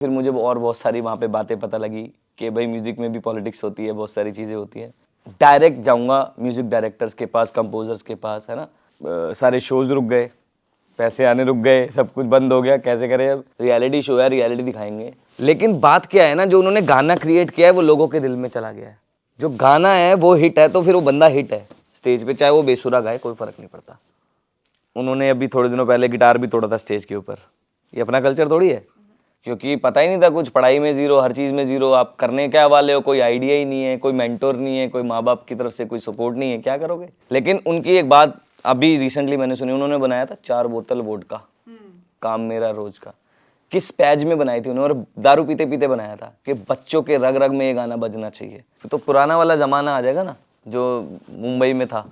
फिर मुझे और बहुत सारी वहाँ पे बातें पता लगी कि भाई म्यूज़िक में भी पॉलिटिक्स होती है, बहुत सारी चीज़ें होती हैं। डायरेक्ट जाऊँगा म्यूज़िक डायरेक्टर्स के पास, कंपोजर्स के पास, है ना। सारे शोज़ रुक गए, पैसे आने रुक गए, सब कुछ बंद हो गया, कैसे करें अब। रियलिटी शो है, रियलिटी दिखाएंगे। लेकिन बात क्या है ना, जो उन्होंने गाना क्रिएट किया है वो लोगों के दिल में चला गया है। जो गाना है वो हिट है तो फिर वो बंदा हिट है स्टेज पे, चाहे वो बेसुरा गाए, कोई फ़र्क नहीं पड़ता। उन्होंने अभी थोड़े दिनों पहले गिटार भी तोड़ा था स्टेज के ऊपर। ये अपना कल्चर थोड़ी है, क्योंकि पता ही नहीं था कुछ, पढ़ाई में ज़ीरो, हर चीज़ में ज़ीरो। आप करने क्या वाले हो, कोई आइडिया ही नहीं है, कोई मेंटोर नहीं है, कोई माँ बाप की तरफ से कोई सपोर्ट नहीं है, क्या करोगे। लेकिन उनकी एक बात अभी रिसेंटली मैंने सुनी, उन्होंने बनाया था 4 बोतल वोडका, काम मेरा रोज का। किस पैज में बनाई थी उन्होंने, और दारू पीते पीते बनाया था कि बच्चों के रग रग में ये गाना बजना चाहिए। तो पुराना वाला ज़माना आ जाएगा ना, जो मुंबई में था,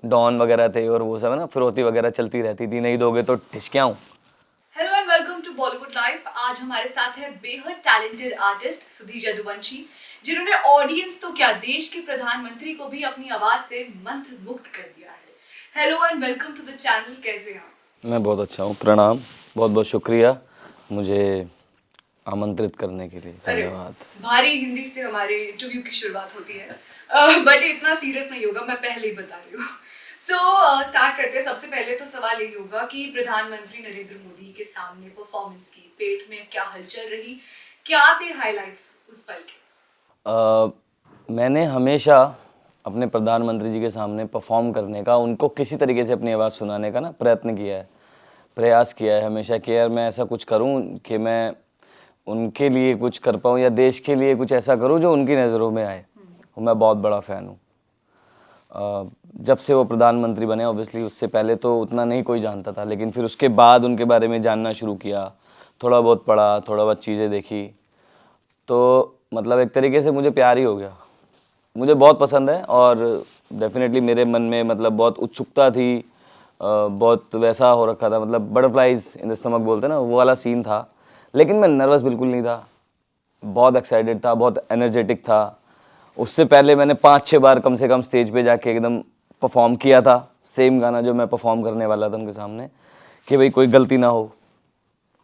डॉन वगैरह थे और वो सब, है ना, फिरौती वगैरह चलती रहती थी, नहीं दोगे तो ठिसक्याऊं। Hello and welcome to Bollywood Life. आज हमारे साथ है बेहद टैलेंटेड आर्टिस्ट सुधीर यदुवंशी, जिन्होंने ऑडियंस तो क्या, देश के प्रधानमंत्री को भी अपनी आवाज से मंत्र मुक्त कर दिया है। Hello and welcome to the channel, कैसे हैं आप? मैं बहुत अच्छा हूँ, प्रणाम, बहुत बहुत शुक्रिया मुझे आमंत्रित करने के लिए, धन्यवाद। भारी हिंदी से हमारे इंटरव्यू की शुरुआत होती है, बट इतना सीरियस नहीं होगा, मैं पहले ही बता रही हूँ। सो स्टार्ट करते हैं। सबसे पहले तो सवाल यही होगा कि प्रधानमंत्री नरेंद्र मोदी के सामने परफॉर्मेंस की पेट में क्या हलचल रही, क्या थे हाइलाइट्स उस पल के? मैंने हमेशा अपने प्रधानमंत्री जी के सामने परफॉर्म करने का, उनको किसी तरीके से अपनी आवाज़ सुनाने का ना प्रयत्न किया है, प्रयास किया है हमेशा कि यार मैं ऐसा कुछ करूं कि मैं उनके लिए कुछ कर पाऊं या देश के लिए कुछ ऐसा करूं जो उनकी नज़रों में आए। और मैं बहुत बड़ा फ़ैन हूं। जब से वो प्रधानमंत्री बने, ऑब्वियसली उससे पहले तो उतना नहीं कोई जानता था, लेकिन फिर उसके बाद उनके बारे में जानना शुरू किया, थोड़ा बहुत पढ़ा, थोड़ा बहुत चीज़ें देखी, तो मतलब एक तरीके से मुझे प्यार ही हो गया। मुझे बहुत पसंद है और डेफिनेटली मेरे मन में मतलब बहुत उत्सुकता थी, बहुत वैसा हो रखा था, मतलब बटरफ्लाइज इन द स्टमक बोलते हैं ना, वो वाला सीन था। लेकिन मैं नर्वस बिल्कुल नहीं था, बहुत एक्साइटेड था, बहुत एनर्जेटिक था। उससे पहले मैंने 5-6 बार कम से कम स्टेज पे जाके एकदम परफॉर्म किया था, सेम गाना जो मैं परफॉर्म करने वाला था उनके सामने, कि भाई कोई गलती ना हो।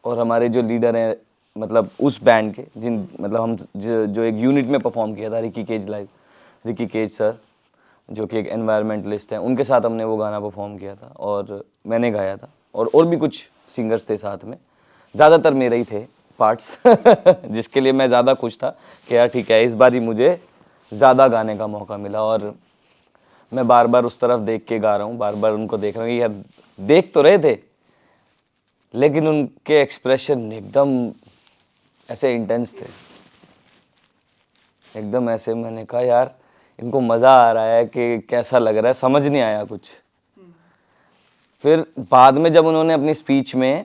और हमारे जो लीडर हैं, मतलब उस बैंड के, जिन मतलब हम जो एक यूनिट में परफॉर्म किया था, रिकी केज लाइव, रिकी केज सर, जो कि एक एनवायरमेंटलिस्ट हैं, उनके साथ हमने वो गाना परफॉर्म किया था और मैंने गाया था, और भी कुछ सिंगर्स थे साथ में, ज़्यादातर मेरे ही थे पार्ट्स जिसके लिए मैं ज़्यादा खुश था कि यार ठीक है, इस बार ही मुझे ज़्यादा गाने का मौका मिला। और मैं बार बार उस तरफ देख के गा रहा हूँ, बार बार उनको देख रहा हूँ। यार देख तो रहे थे, लेकिन उनके एक्सप्रेशन एकदम ऐसे इंटेंस थे, एकदम ऐसे। मैंने कहा यार इनको मज़ा आ रहा है कि कैसा लग रहा है, समझ नहीं आया कुछ। फिर बाद में जब उन्होंने अपनी स्पीच में,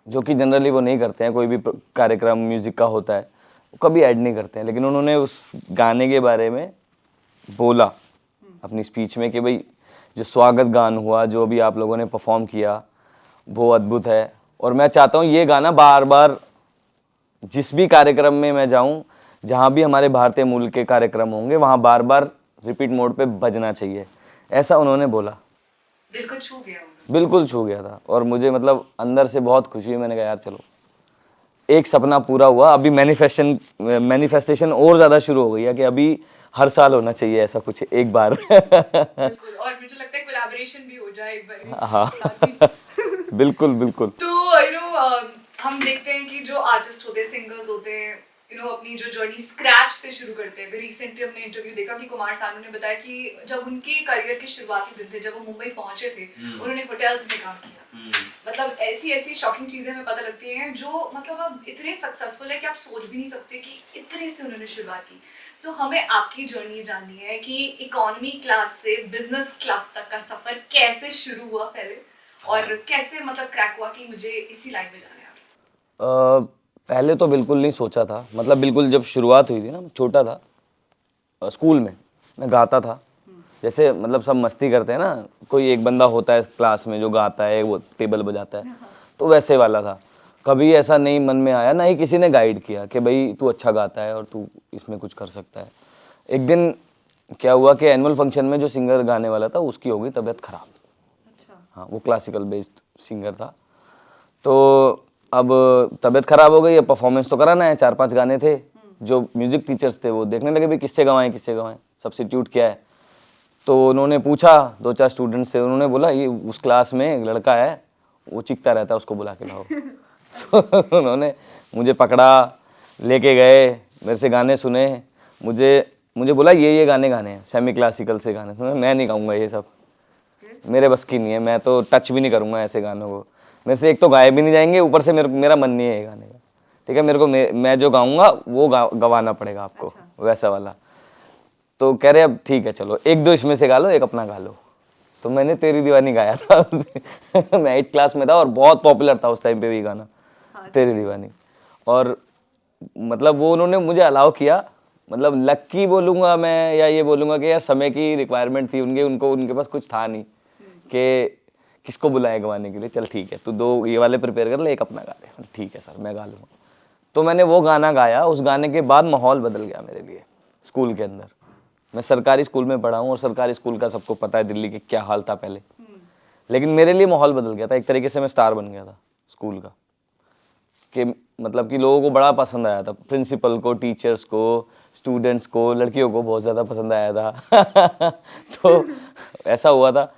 जो कि जनरली वो नहीं करते हैं, कोई भी कार्यक्रम म्यूज़िक का होता है वो कभी ऐड नहीं करते हैं, लेकिन उन्होंने उस गाने के बारे में बोला अपनी स्पीच में कि भाई जो स्वागत गान हुआ, जो भी आप लोगों ने परफॉर्म किया, वो अद्भुत है। और मैं चाहता हूँ ये गाना बार बार जिस भी कार्यक्रम में मैं जाऊं, जहां भी हमारे भारतीय मूल के कार्यक्रम होंगे, वहां बार बार रिपीट मोड पे बजना चाहिए, ऐसा उन्होंने बोला। दिल को छू गया होगा। बिल्कुल छू गया था और मुझे मतलब अंदर से बहुत खुशी हुई। मैंने कहा यार चलो, एक सपना पूरा हुआ। अभी मैनिफेस्टेशन और ज़्यादा शुरू हो गई है कि अभी हर साल होना चाहिए ऐसा कुछ एक बार। बिल्कुल, और मुझे लगता है कोलैबोरेशन भी हो जाए एक बार। हाँ बिल्कुल बिल्कुल। तो हम देखते हैं कि जो आर्टिस्ट होते हैं, सिंगर्स होते हैं, अपनी जो जर्नी स्क्रैच से शुरू करते हैं। रिसेंटली हमने इंटरव्यू देखा कि कुमार सानू ने बताया कि जब उनके करियर के शुरुआती दिन थे, जब वो मुंबई पहुंचे थे, उन्होंने होटल्स में काम किया। मतलब ऐसी ऐसी शॉकिंग चीजें हमें पता लगती हैं, जो मतलब अब इतने सक्सेसफुल है कि आप सोच भी नहीं सकते कि इतने से उन्होंने शुरुआत की। सो हमें आपकी जर्नी जाननी है कि इकोनॉमी क्लास से बिजनेस क्लास तक का सफर कैसे शुरू हुआ पहले, और कैसे मतलब क्रैक हुआ कि मुझे इसी लाइन में जाना है। पहले तो बिल्कुल नहीं सोचा था, मतलब बिल्कुल जब शुरुआत हुई थी ना, छोटा था, स्कूल में मैं गाता था। जैसे मतलब सब मस्ती करते हैं ना, कोई एक बंदा होता है क्लास में जो गाता है, वो टेबल बजाता है, तो वैसे वाला था। कभी ऐसा नहीं मन में आया, ना ही किसी ने गाइड किया कि भाई तू अच्छा गाता है और तू इसमें कुछ कर सकता है। एक दिन क्या हुआ कि एनुअल फंक्शन में जो सिंगर गाने वाला था उसकी हो गई तबीयत खराब। हाँ, वो क्लासिकल बेस्ड सिंगर था। तो अब तबीयत खराब हो गई, अब परफॉर्मेंस तो कराना है, 4-5 गाने थे। जो म्यूजिक टीचर्स थे वो देखने लगे भी किससे गवाएं, सब्स्टिट्यूट क्या है। तो उन्होंने पूछा 2-4 स्टूडेंट से, उन्होंने बोला ये उस क्लास में एक लड़का है, वो चीखता रहता है, उसको बुला के लाओ। तो उन्होंने मुझे पकड़ा, लेके गए, मेरे से गाने सुने, मुझे बोला ये गाने गाने हैं, सेमी क्लासिकल से गाने। तो मैं नहीं गाऊंगा ये सब, मेरे बस की नहीं है, मैं तो टच भी नहीं करूंगा ऐसे गानों को, मेरे से एक तो गाए भी नहीं जाएंगे, ऊपर से मेरा मन नहीं है ये गाने का, ठीक है। मेरे को मैं जो गाऊंगा वो गवाना पड़ेगा आपको, वैसा वाला। तो कह रहे अब ठीक है चलो 1-2 इसमें से गा लो, एक अपना गा लो। तो मैंने तेरी दीवानी गाया था। मैं 8th क्लास में था और बहुत पॉपुलर था उस टाइम पे भी गाना, तेरी दीवानी। और मतलब वो उन्होंने मुझे अलाउ किया, मतलब लक्की बोलूँगा मैं, या ये बोलूँगा कि यार समय की रिक्वायरमेंट थी उनके पास कुछ था नहीं कि किसको बुलाए गवाने के लिए। चल ठीक है, तू 2 ये वाले प्रिपेयर कर ले, एक अपना गा ले। ठीक है सर, मैं गा लूँगा। तो मैंने वो गाना गाया। उस गाने के बाद माहौल बदल गया मेरे लिए स्कूल के अंदर। मैं सरकारी स्कूल में पढ़ा हूँ और सरकारी स्कूल का सबको पता है दिल्ली के क्या हाल था पहले, लेकिन मेरे लिए माहौल बदल गया था। एक तरीके से मैं स्टार बन गया था स्कूल का, कि मतलब कि लोगों को बड़ा पसंद आया था, प्रिंसिपल को, टीचर्स को, स्टूडेंट्स को, लड़कियों को बहुत ज़्यादा पसंद आया था। तो ऐसा हुआ था।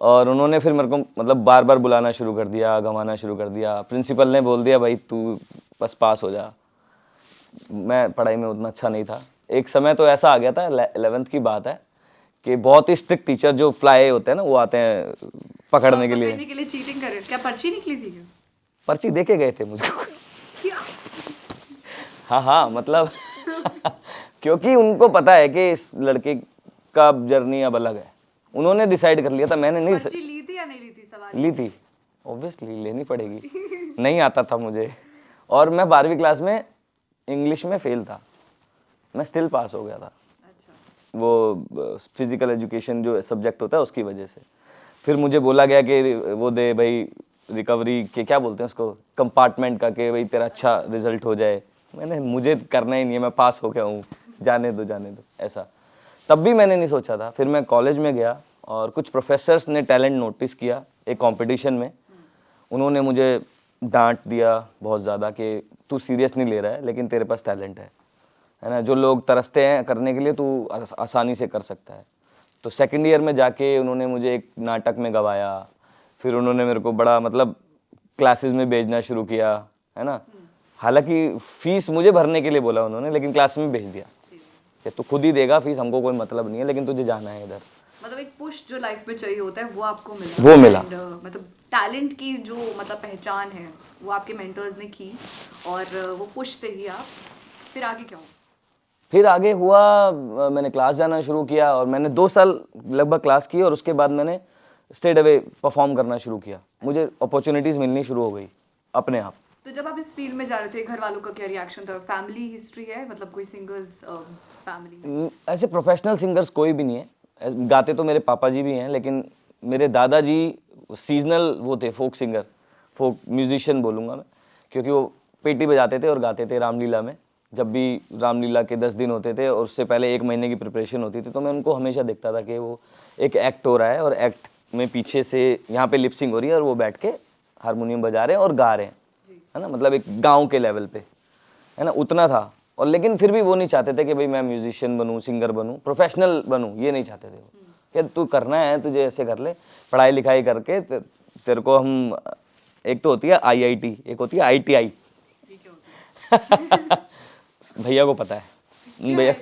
और उन्होंने फिर मेरे को मतलब बार बार बुलाना शुरू कर दिया, गवाना शुरू कर दिया। प्रिंसिपल ने बोल दिया भाई तू बस पास हो जा। मैं पढ़ाई में उतना अच्छा नहीं था। एक समय तो ऐसा आ गया था, 11th की बात है, कि बहुत ही स्ट्रिक्ट टीचर जो फ्लाई होते हैं ना, वो आते हैं पकड़ने के लिए चीटिंग कर रहे हो क्या? पर्ची निकली थी क्या? पर्ची देके गए थे मुझको। क्या? हाँ मतलब क्योंकि उनको पता है कि इस लड़के का जर्नी अब अलग है। उन्होंने डिसाइड कर लिया था, मैंने नहीं। पर्ची ली थी या नहीं ली थी? सवाल ली थी, ऑब्वियसली लेनी पड़ेगी। नहीं आता था मुझे, और मैं 12वीं क्लास में इंग्लिश में फेल था, मैं स्टिल पास हो गया था। अच्छा। वो फिजिकल एजुकेशन जो सब्जेक्ट होता है उसकी वजह से। फिर मुझे बोला गया कि वो दे भाई रिकवरी के, क्या बोलते हैं उसको, कंपार्टमेंट का, कि भाई तेरा अच्छा रिजल्ट हो जाए। मैंने मुझे करना ही नहीं है, मैं पास हो गया हूँ, जाने दो ऐसा। तब भी मैंने नहीं सोचा था। फिर मैं कॉलेज में गया और कुछ प्रोफेसर्स ने टैलेंट नोटिस किया एक कंपटीशन में। उन्होंने मुझे डांट दिया बहुत ज़्यादा कि तू सीरियस नहीं ले रहा है, लेकिन तेरे पास टैलेंट है ना, जो लोग तरसते हैं करने के लिए तू आसानी से कर सकता है। तो सेकंड ईयर में जाके उन्होंने मुझे एक नाटक में गवाया। फिर उन्होंने मेरे को बड़ा मतलब क्लासेस में भेजना शुरू किया, है ना। हालांकि फीस मुझे भरने के लिए बोला उन्होंने, लेकिन क्लास में भेज दिया कि तू खुद ही देगा फीस, हमको कोई मतलब नहीं है, लेकिन तुझे जाना है इधर। मतलब एक पुश जो लाइफ में चाहिए होता है वो आपको मिला। वो मिला। मतलब टैलेंट की जो मतलब पहचान है वो आपके मेंटर्स ने की, और वो पुश से ही आप फिर आगे क्या हुआ? फिर आगे हुआ, मैंने क्लास जाना शुरू किया और मैंने 2 साल लगभग क्लास की, और उसके बाद मैंने स्ट्रेट अवे परफॉर्म करना शुरू किया। मुझे अपॉर्चुनिटीज़ मिलनी शुरू हो गई अपने आप। तो जब आप इस फील्ड में जा रहे थे, घर वालों का क्या रिएक्शन था? फैमिली हिस्ट्री है, मतलब कोई सिंगर्स फैमिली? ऐसे प्रोफेशनल सिंगर्स कोई भी नहीं है, गाते तो मेरे पापा जी भी हैं, लेकिन मेरे दादाजी सीजनल वो थे, फोक सिंगर, फोक म्यूजिशियन बोलूँगा मैं, क्योंकि वो पेटी बजाते थे और गाते थे रामलीला में। जब भी रामलीला के 10 दिन होते थे और उससे पहले 1 महीने की प्रिपरेशन होती थी, तो मैं उनको हमेशा देखता था कि वो एक एक्ट हो रहा है और एक्ट में पीछे से यहाँ पे लिपसिंग हो रही है और वो बैठ के हारमोनियम बजा रहे हैं और गा रहे हैं, है ना, मतलब एक गाँव के लेवल पे, है ना, उतना था। और लेकिन फिर भी वो नहीं चाहते थे कि भाई मैं म्यूजिशियन बनूं, सिंगर बनूं, प्रोफेशनल बनूं, ये नहीं चाहते थे वो, कि तू करना है तुझे ऐसे कर ले, पढ़ाई लिखाई करके तेरे को हम, एक तो होती है IIT, एक होती है ITI। भैया को पता है, भैया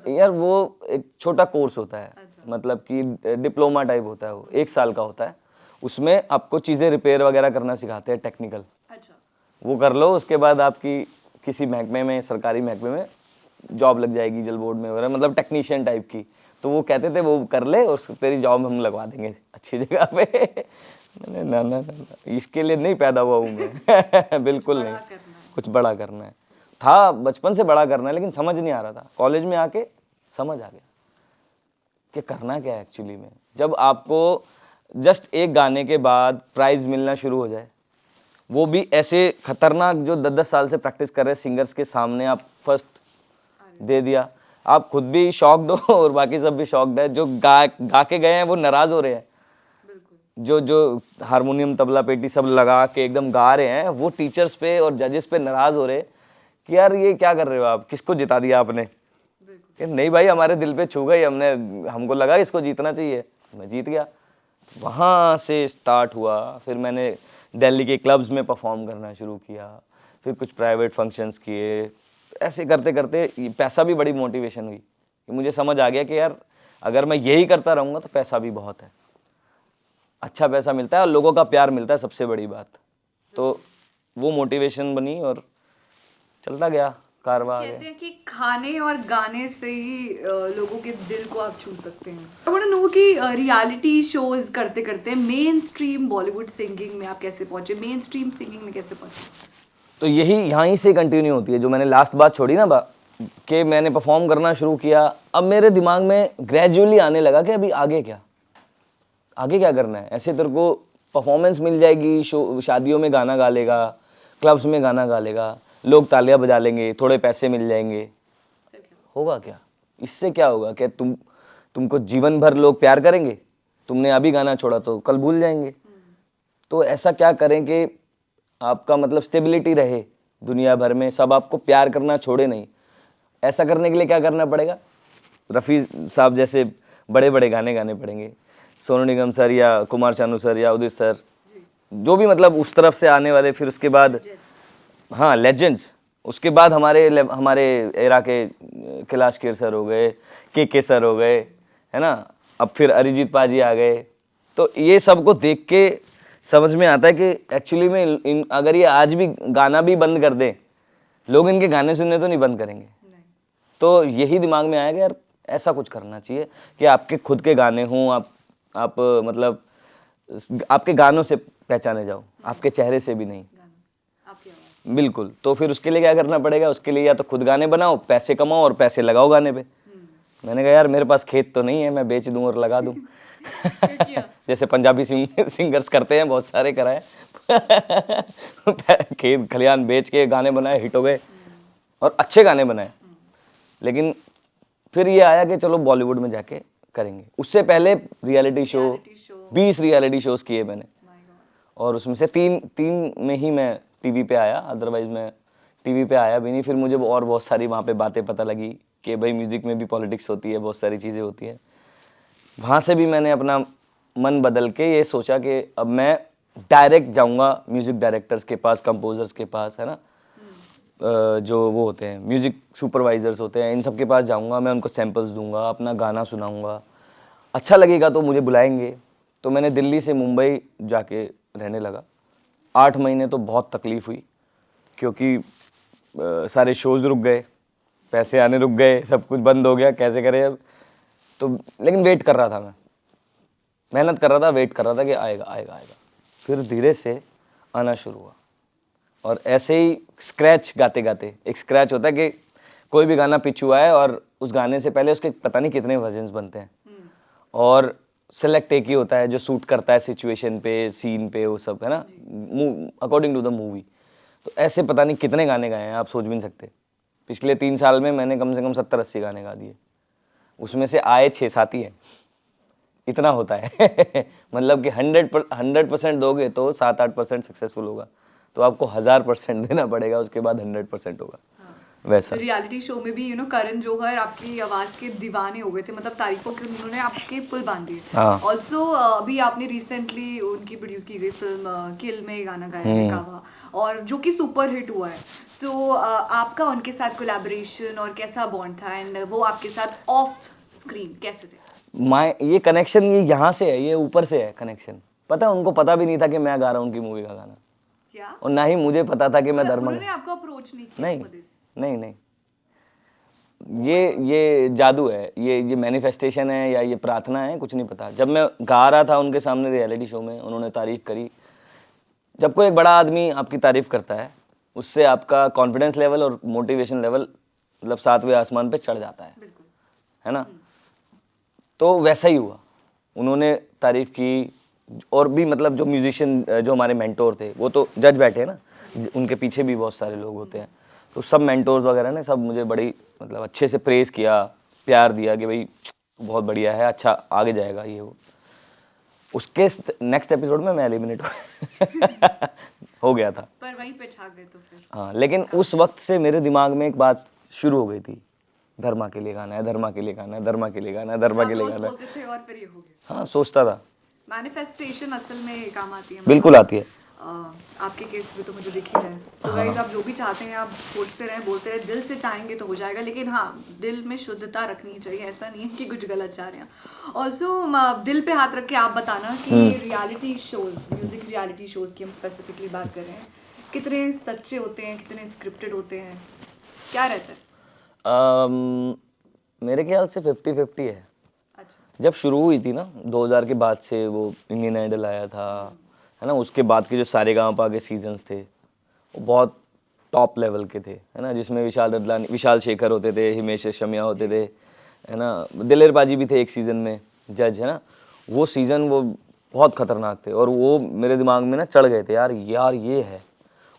यार वो एक छोटा कोर्स होता है, मतलब कि डिप्लोमा टाइप होता है, वो 1 साल का होता है। उसमें आपको चीज़ें रिपेयर वगैरह करना सिखाते हैं, टेक्निकल। अच्छा। वो कर लो, उसके बाद आपकी किसी महकमे में, सरकारी महकमे में जॉब लग जाएगी, जल बोर्ड में वगैरह, मतलब टेक्नीशियन टाइप की। तो वो कहते थे वो कर ले और तेरी जॉब हम लगवा देंगे अच्छी जगह पे। मैंने ना, इसके लिए नहीं पैदा हुआ हूँ मैं। बिल्कुल नहीं, कुछ बड़ा करना है, था बचपन से बड़ा करना है, लेकिन समझ नहीं आ रहा था। कॉलेज में आके समझ आ गया कि करना क्या है एक्चुअली में। जब आपको जस्ट एक गाने के बाद प्राइज मिलना शुरू हो जाए, वो भी ऐसे खतरनाक जो 10-10 साल से प्रैक्टिस कर रहे सिंगर्स के सामने आप फर्स्ट दे दिया, आप खुद भी शॉक्ड हो और बाकी सब भी शॉक्ड है। जो गा के गए हैं वो नाराज हो रहे हैं, जो जो हारमोनियम तबला पेटी सब लगा के एकदम गा रहे हैं, वो टीचर्स पे और जजेस पे नाराज हो रहे कि यार ये क्या कर रहे हो आप, किसको जिता दिया आपने। कि नहीं भाई, हमारे दिल पे छू गई, हमको लगा इसको जीतना चाहिए, मैं जीत गया। वहाँ से स्टार्ट हुआ। फिर मैंने दिल्ली के क्लब्स में परफॉर्म करना शुरू किया, फिर कुछ प्राइवेट फंक्शंस किए। ऐसे करते करते पैसा भी बड़ी मोटिवेशन हुई कि मुझे समझ आ गया कि यार अगर मैं यही करता रहूँगा तो पैसा भी बहुत है, अच्छा पैसा मिलता है और लोगों का प्यार मिलता है, सबसे बड़ी बात। तो वो मोटिवेशन बनी और चलता गया कारवां आगे। कहते हैं कि खाने और गाने से ही लोगों के दिल को आप छू सकते हैं। आई वांट टू नो कि रियलिटी शोज करते करते मेन स्ट्रीम बॉलीवुड सिंगिंग में आप कैसे पहुंचे, मेन स्ट्रीम सिंगिंग में कैसे पहुंचे? तो यही यहीं से कंटिन्यू होती है, जो मैंने लास्ट बात छोड़ी ना कि मैंने परफॉर्म करना शुरू किया। अब मेरे दिमाग में ग्रेजुअली आने लगा कि अभी आगे क्या करना है। ऐसे तेरे को परफॉर्मेंस मिल जाएगी, शादियों में गाना गा लेगा, क्लब्स में गाना गा लेगा, लोग तालियां बजा लेंगे, थोड़े पैसे मिल जाएंगे, होगा क्या? इससे क्या होगा? क्या तुमको जीवन भर लोग प्यार करेंगे? तुमने अभी गाना छोड़ा तो कल भूल जाएंगे। तो ऐसा क्या करें कि आपका मतलब स्टेबिलिटी रहे, दुनिया भर में सब आपको प्यार करना छोड़े नहीं। ऐसा करने के लिए क्या करना पड़ेगा? रफ़ी साहब जैसे बड़े बड़े गाने गाने पड़ेंगे, सोनू निगम सर या कुमार शानू सर या उदित सर, जो भी मतलब उस तरफ से आने वाले। फिर उसके बाद हाँ लेजेंड्स, उसके बाद हमारे एरा के कैलाश खेर सर हो गए, के सर हो गए, है ना। अब फिर अरिजीत पाजी आ गए। तो ये सबको देख के समझ में आता है कि एक्चुअली में अगर ये आज भी गाना भी बंद कर दें, लोग इनके गाने सुनने तो नहीं बंद करेंगे। तो यही दिमाग में आया कि यार ऐसा कुछ करना चाहिए कि आपके खुद के गाने हों, आप मतलब आपके गानों से पहचाने जाओ, आपके चेहरे से भी नहीं। बिल्कुल। तो फिर उसके लिए क्या करना पड़ेगा? उसके लिए या तो खुद गाने बनाओ, पैसे कमाओ और पैसे लगाओ गाने पे। मैंने कहा यार मेरे पास खेत तो नहीं है, मैं बेच दूं और लगा दूं। जैसे पंजाबी सिंगर्स करते हैं, बहुत सारे कराए। खेत खलियान बेच के गाने बनाए, हिट हो गए और अच्छे गाने बनाए। लेकिन फिर ये आया कि चलो बॉलीवुड में जाके करेंगे। उससे पहले रियलिटी शो 20 रियलिटी शोज किए मैंने, और उसमें से तीन में ही मैं टीवी पे आया, अदरवाइज मैं टीवी पे आया भी नहीं। फिर मुझे और बहुत सारी वहाँ पे बातें पता लगी कि भाई म्यूज़िक में भी पॉलिटिक्स होती है, बहुत सारी चीज़ें होती हैं। वहाँ से भी मैंने अपना मन बदल के ये सोचा कि अब मैं डायरेक्ट जाऊँगा म्यूज़िक डायरेक्टर्स के पास, कंपोजर्स के पास, है ना, जो वो होते हैं म्यूज़िक सुपरवाइजर्स होते हैं, इन सब के पास जाऊँगा, मैं उनको सैम्पल्स दूंगा, अपना गाना सुनाऊँगा, अच्छा लगेगा तो मुझे बुलाएंगे। तो मैंने दिल्ली से मुंबई जाके रहने लगा। 8 महीने तो बहुत तकलीफ़ हुई, क्योंकि सारे शोज़ रुक गए, पैसे आने रुक गए, सब कुछ बंद हो गया, कैसे करें अब। तो लेकिन वेट कर रहा था, मैं मेहनत कर रहा था, वेट कर रहा था कि आएगा आएगा आएगा। फिर धीरे से आना शुरू हुआ। और ऐसे ही स्क्रैच गाते गाते, एक स्क्रैच होता है कि कोई भी गाना पिच हुआ है और उस गाने से पहले उसके पता नहीं कितने वर्जन्स बनते हैं, और सेलेक्ट एक ही होता है जो सूट करता है सिचुएशन पे, सीन पे, वो सब, है ना, अकॉर्डिंग टू द मूवी। तो ऐसे पता नहीं कितने गाने गाए हैं, आप सोच भी नहीं सकते। पिछले 3 साल में मैंने कम से कम 70-80 गाने गा दिए, उसमें से आए 6-7 ही हैं, इतना होता है। मतलब कि 100% दोगे तो 7-8% सक्सेसफुल होगा, तो आपको 1000% देना पड़ेगा, उसके बाद 100% होगा। वैसा रियलिटी शो में भी करण जौहर आपकी आवाज के दीवाने हो गए थे, मतलब तारीफों के उन्होंने आपके पुल बांध दिए। हाँ। ऑल्सो अभी आपने रिसेंटली उनकी प्रोड्यूस की गई फिल्म किल में गाना गाया है कावा, और जो कि सुपर हिट हुआ है। सो आपका उनके साथ कोलैबोरेशन और कैसा बॉन्ड था, एंड वो आपके साथ ऑफ स्क्रीन कैसे थे? ये कनेक्शन ये यहाँ से है, ये ऊपर से है कनेक्शन। पता है उनको पता भी नहीं था कि मैं गा रहा हूँ उनकी मूवी का गाना, क्या? और ना ही मुझे पता था कि मैं धर्म। उन्होंने आपको अप्रोच नहीं किया? नहीं, ये जादू है, ये मैनिफेस्टेशन है या ये प्रार्थना है, कुछ नहीं पता। जब मैं गा रहा था उनके सामने रियलिटी शो में, उन्होंने तारीफ करी। जब कोई एक बड़ा आदमी आपकी तारीफ करता है, उससे आपका कॉन्फिडेंस लेवल और मोटिवेशन लेवल मतलब 7वें आसमान पे चढ़ जाता है ना। तो वैसा ही हुआ, उन्होंने तारीफ की। और भी मतलब जो म्यूजिशियन, जो हमारे मेंटोर थे, वो तो जज बैठे हैं ना, उनके पीछे भी बहुत सारे लोग होते हैं, तो सब मेंटोर्स वगैरह ने सब मुझे बड़ी मतलब अच्छे से प्रेज़ किया, प्यार दिया कि भाई बहुत बढ़िया है, अच्छा आगे जाएगा ये वो। उसके नेक्स्ट एपिसोड में मैं एलिमिनेट हो गया था। पर वहीं पे छा गए तो फिर। हाँ, लेकिन उस वक्त से मेरे दिमाग में एक बात शुरू हो गई थी, धर्मा के लिए गाना है, धर्मा के लिए गाना है, धर्मा के लिए गाना है, धर्मा के लिए आप गाना है। बोलते थे और फिर ये हो गया। हाँ, सोचता था। मैनिफेस्टेशन असल में काम आती है। बिल्कुल आती है। आपके केस में तो मुझे दिख ही रहा है। तो गाइस आप जो भी चाहते हैं आप सोचते रहें, बोलते रहें, दिल से चाहेंगे तो हो जाएगा, लेकिन हाँ दिल में शुद्धता रखनी चाहिए, ऐसा नहीं है कि कुछ गलत चाह रहे हैं। ऑल्सो दिल पे हाथ रख के आप बताना कि reality shows, music reality shows की हम स्पेसिफिकली बात कर रहे हैं, कितने सच्चे होते हैं, कितने स्क्रिप्टेड होते हैं, क्या रहता है? मेरे ख्याल से 50-50 है। अच्छा। जब शुरू हुई थी ना 2000 के बाद से वो इंडियन आइडल आया था, है ना, उसके बाद के जो सारेगामापा के सीजन्स थे वो बहुत टॉप लेवल के थे, है ना, जिसमें विशाल रदलानी, विशाल शेखर होते थे, हिमेश रेशमिया होते थे, है ना, दिलेर बाजी भी थे एक सीज़न में जज, है ना। वो सीज़न वो बहुत खतरनाक थे और वो मेरे दिमाग में ना चढ़ गए थे, यार ये है।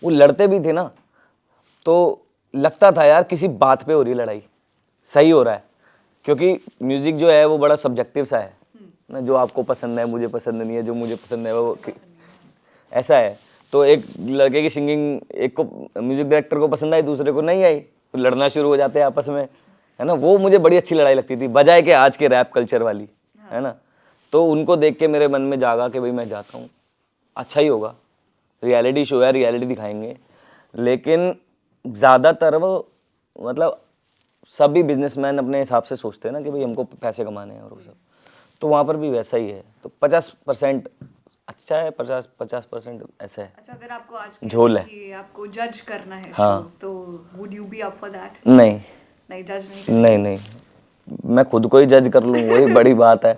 वो लड़ते भी थे ना तो लगता था यार किसी बात पे हो रही है लड़ाई, सही हो रहा है, क्योंकि म्यूज़िक जो है वो बड़ा सब्जेक्टिव सा है ना, जो आपको पसंद है मुझे पसंद नहीं है, जो मुझे पसंद है वो ऐसा है। तो एक लड़के की सिंगिंग एक को म्यूजिक डायरेक्टर को पसंद आई, दूसरे को नहीं आई, तो लड़ना शुरू हो जाते हैं आपस में, है ना। वो मुझे बड़ी अच्छी लड़ाई लगती थी, बजाय के आज के रैप कल्चर वाली, है ना। तो उनको देख के मेरे मन में जागा कि भाई मैं जाता हूँ, अच्छा ही होगा, रियलिटी शो है, रियलिटी दिखाएंगे। लेकिन ज़्यादातर वो मतलब सभी बिजनेसमैन अपने हिसाब से सोचते हैं ना कि भाई हमको पैसे कमाने हैं और वो सब, तो वहाँ पर भी वैसा ही है। तो 50% अच्छा है, 50% ऐसा है। अच्छा, अगर आपको आज झोल है। कि आपको जज करना है हाँ। show, तो would you be up for that? नहीं नहीं, जज नहीं नहीं नहीं, मैं खुद को ही जज कर लूँ वही बड़ी बात है।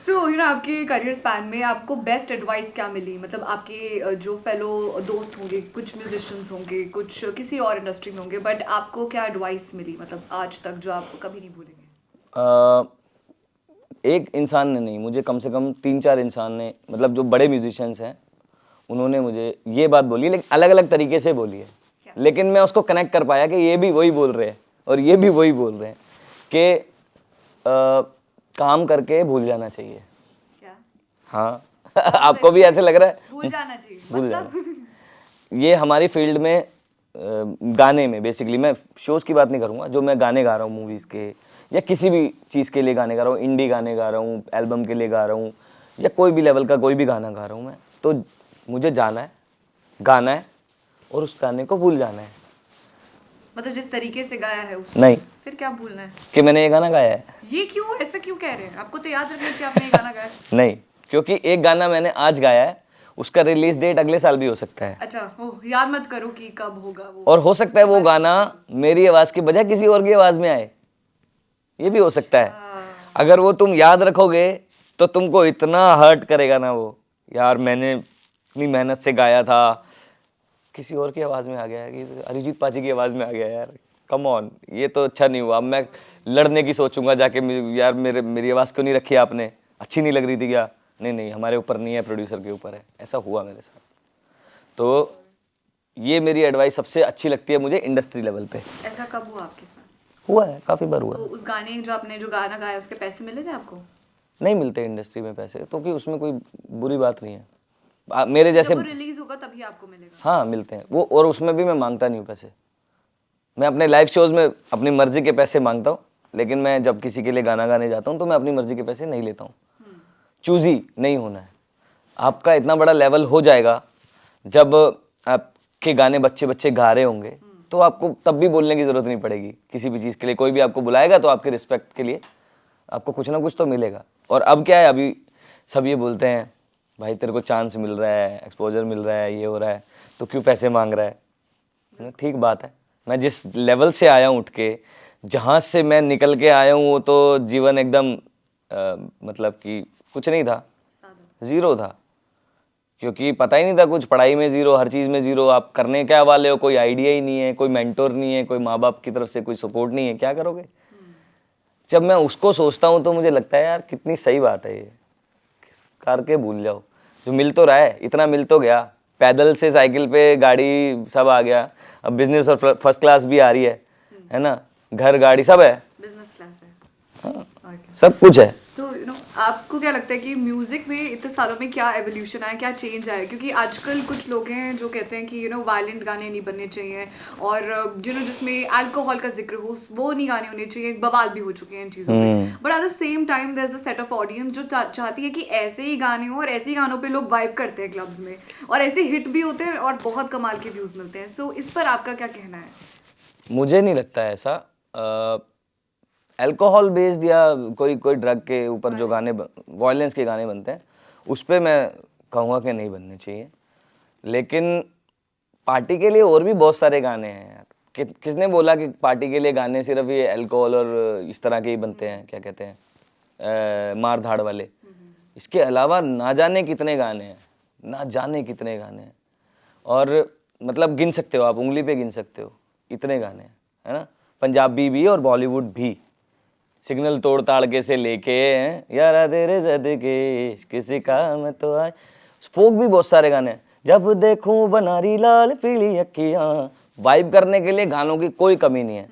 सो आपके करियर स्पैन में आपको बेस्ट एडवाइस क्या मिली? मतलब आपके जो फेलो दोस्त होंगे, कुछ म्यूजिशियंस होंगे, कुछ किसी और इंडस्ट्री में होंगे, बट आपको क्या एडवाइस मिली मतलब आज तक जो आप कभी नहीं भूलेंगे? एक इंसान ने नहीं, मुझे कम से कम 3-4 इंसान ने, मतलब जो बड़े म्यूजिशियंस हैं उन्होंने मुझे ये बात बोली, लेकिन अलग अलग तरीके से बोली है, लेकिन मैं उसको कनेक्ट कर पाया कि ये भी वही बोल रहे हैं और ये भी वही बोल रहे हैं कि काम करके भूल जाना चाहिए। क्या? हाँ आपको भी ऐसे लग रहा है? भूल जाना चाहिए भूल मतलब? ये हमारी फील्ड में गाने में बेसिकली, मैं शोज़ की बात नहीं करूँगा, जो मैं गाने गा रहा हूँ मूवीज़ के या किसी भी चीज़ के लिए गाने गा रहा हूँ, इंडी गाने गा रहा हूँ, एल्बम के लिए गा रहा हूँ या कोई भी लेवल का कोई भी गाना गा रहा हूँ मैं, तो मुझे जाना है, गाना है और उस गाने को भूल जाना है। मतलब जिस तरीके से गाया है उस नहीं, फिर क्या भूलना है? कि मैंने ये गाना गाया है। ये क्यों, ऐसा क्यों कह रहे हैं? आपको तो याद रखना चाहिए आपने ये गाना गाया है। नहीं, क्योंकि एक गाना मैंने आज गाया है, उसका रिलीज डेट अगले साल भी हो सकता है। अच्छा, वो याद मत करो कि कब होगा वो। और हो सकता है वो गाना मेरी आवाज की बजाय किसी और की आवाज में आए, ये भी हो सकता है। अगर वो तुम याद रखोगे तो तुमको इतना हर्ट करेगा ना वो, यार मैंने इतनी मेहनत से गाया था, किसी और की आवाज में आ गया, कि अरिजीत पाजी की आवाज में आ गया, यार कम ऑन, ये तो अच्छा नहीं हुआ। अब मैं लड़ने की सोचूंगा जाके, यार मेरी आवाज क्यों नहीं रखी आपने, अच्छी नहीं लग रही थी क्या? नहीं, हमारे ऊपर नहीं है, प्रोड्यूसर के ऊपर है। ऐसा हुआ मेरे साथ। तो ये मेरी एडवाइस सबसे अच्छी लगती है मुझे इंडस्ट्री लेवल पे। ऐसा कब हुआ आपके साथ? हुआ है, काफी बार हुआ तो है। उस गाने जो आपने जो गाना गाया उसके पैसे मिले थे आपको? नहीं मिलते इंडस्ट्री में पैसे, तो कि उसमें कोई बुरी बात नहीं है। मेरे जैसे जब वो रिलीज होगा तभी आपको मिलेगा? हाँ मिलते हैं वो, और उसमें भी मैं मांगता नहीं हूँ पैसे। मैं अपने लाइव शोज में अपनी मर्जी के पैसे मांगता हूँ, लेकिन मैं जब किसी के लिए गाना गाने जाता हूँ तो मैं अपनी मर्जी के पैसे नहीं लेता हूँ। चूजी नहीं होना है। आपका इतना बड़ा लेवल हो जाएगा जब आपके गाने बच्चे गा रहे होंगे, तो आपको तब भी बोलने की जरूरत नहीं पड़ेगी किसी भी चीज़ के लिए। कोई भी आपको बुलाएगा तो आपके रिस्पेक्ट के लिए आपको कुछ ना कुछ तो मिलेगा। और अब क्या है, अभी सब ये बोलते हैं भाई तेरे को चांस मिल रहा है, एक्सपोजर मिल रहा है, ये हो रहा है, तो क्यों पैसे मांग रहा है? ठीक बात है, मैं जिस लेवल से आया हूँ उठ के, जहाँ से मैं निकल के आया हूँ, वो तो जीवन एकदम मतलब कि कुछ नहीं था, ज़ीरो था, क्योंकि पता ही नहीं था कुछ, पढ़ाई में ज़ीरो, हर चीज़ में ज़ीरो। आप करने क्या वाले हो, कोई आइडिया ही नहीं है, कोई मेंटोर नहीं है, कोई माँ बाप की तरफ से कोई सपोर्ट नहीं है, क्या करोगे? जब मैं उसको सोचता हूँ तो मुझे लगता है यार कितनी सही बात है ये, करके भूल जाओ। जो मिल तो रहा है, इतना मिल तो गया, पैदल से साइकिल पे गाड़ी सब आ गया, अब बिजनेस और फर्स्ट क्लास भी आ रही है ना, घर गाड़ी सब है। बिजनेस क्लास है। हाँ, Okay. सब कुछ है। तो आपको क्या लगता है कि म्यूजिक में इतने सालों में क्या एवोल्यूशन आया, क्या चेंज आया? क्योंकि आजकल कुछ लोग हैं जो कहते हैं कि वायलेंट गाने नहीं बनने चाहिए, और जिसमें अल्कोहल का जिक्र हो वो नहीं गाने होने चाहिए, बवाल भी हो चुके हैं इन चीज़ों पे। But at the same time there is a set of audience जो चाहती है कि ऐसे ही गाने हो, और ऐसे ही गानों पे लोग वाइब करते हैं क्लब्स में, और ऐसे हिट भी होते हैं और बहुत कमाल के व्यूज मिलते हैं। सो इस पर आपका क्या कहना है? मुझे नहीं लगता है ऐसा। अल्कोहल बेस्ड या कोई कोई ड्रग के ऊपर जो गाने वायलेंस के गाने बनते हैं, उस पर मैं कहूँगा कि नहीं बनने चाहिए। लेकिन पार्टी के लिए और भी बहुत सारे गाने हैं यार। किसने बोला कि पार्टी के लिए गाने सिर्फ ये अल्कोहल और इस तरह के ही बनते हैं, क्या कहते हैं, मार धाड़ वाले। इसके अलावा ना जाने कितने गाने हैं, ना जाने कितने गाने हैं। और मतलब गिन सकते हो आप, उंगली पे गिन सकते हो, इतने गाने हैं, है ना। पंजाबी भी और बॉलीवुड भी। सिग्नल तोड़ ताड़ के से लेके यारा तेरे जद के किसी काम तो आए, फोक भी बहुत सारे गाने हैं। जब देखूं बनारी लाल पीली अखियां, वाइब करने के लिए गानों की कोई कमी नहीं है।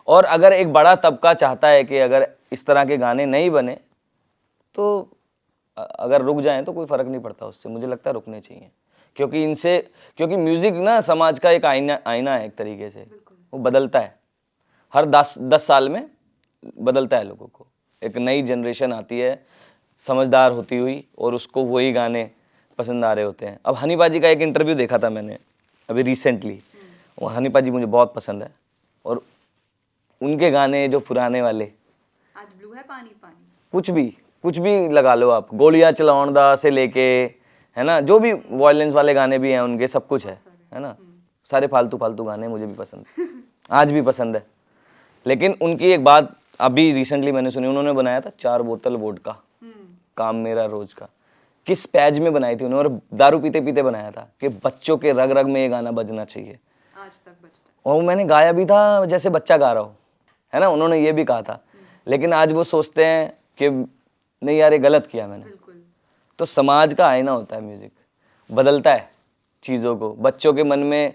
और अगर एक बड़ा तबका चाहता है कि अगर इस तरह के गाने नहीं बने तो अगर रुक जाएं तो कोई फर्क नहीं पड़ता उससे। मुझे लगता है रुकने चाहिए, क्योंकि म्यूजिक ना समाज का एक आईना है एक तरीके से। वो बदलता है, हर 10 साल में बदलता है लोगों को। एक नई जनरेशन आती है समझदार होती हुई, और उसको वही गाने पसंद आ रहे होते हैं। अब हनी पाजी का एक इंटरव्यू देखा था मैंने अभी रिसेंटली। वो हनी पाजी मुझे बहुत पसंद है, और उनके गाने जो पुराने वाले, आज ब्लू है पानी पानी, कुछ भी लगा लो आप, गोलियां चलाउण दा से लेके, है ना, जो भी वायलेंस वाले गाने भी हैं उनके, सब कुछ है ना। सारे फालतू गाने मुझे भी पसंद आज भी पसंद है। लेकिन उनकी एक बात अभी रिसेंटली मैंने सुनी, उन्होंने बनाया था 4 बोतल वोडका, काम मेरा रोज का। किस पैज में बनाई थी उन्होंने, और दारू पीते पीते बनाया था कि बच्चों के रग रग में ये गाना बजना चाहिए। आज तक बजता और मैंने गाया भी था जैसे बच्चा गा रहा हो, है ना, उन्होंने ये भी कहा था। लेकिन आज वो सोचते हैं कि नहीं यार ये गलत किया मैंने। बिल्कुल। तो समाज का आईना होता है म्यूजिक, बदलता है चीज़ों को। बच्चों के मन में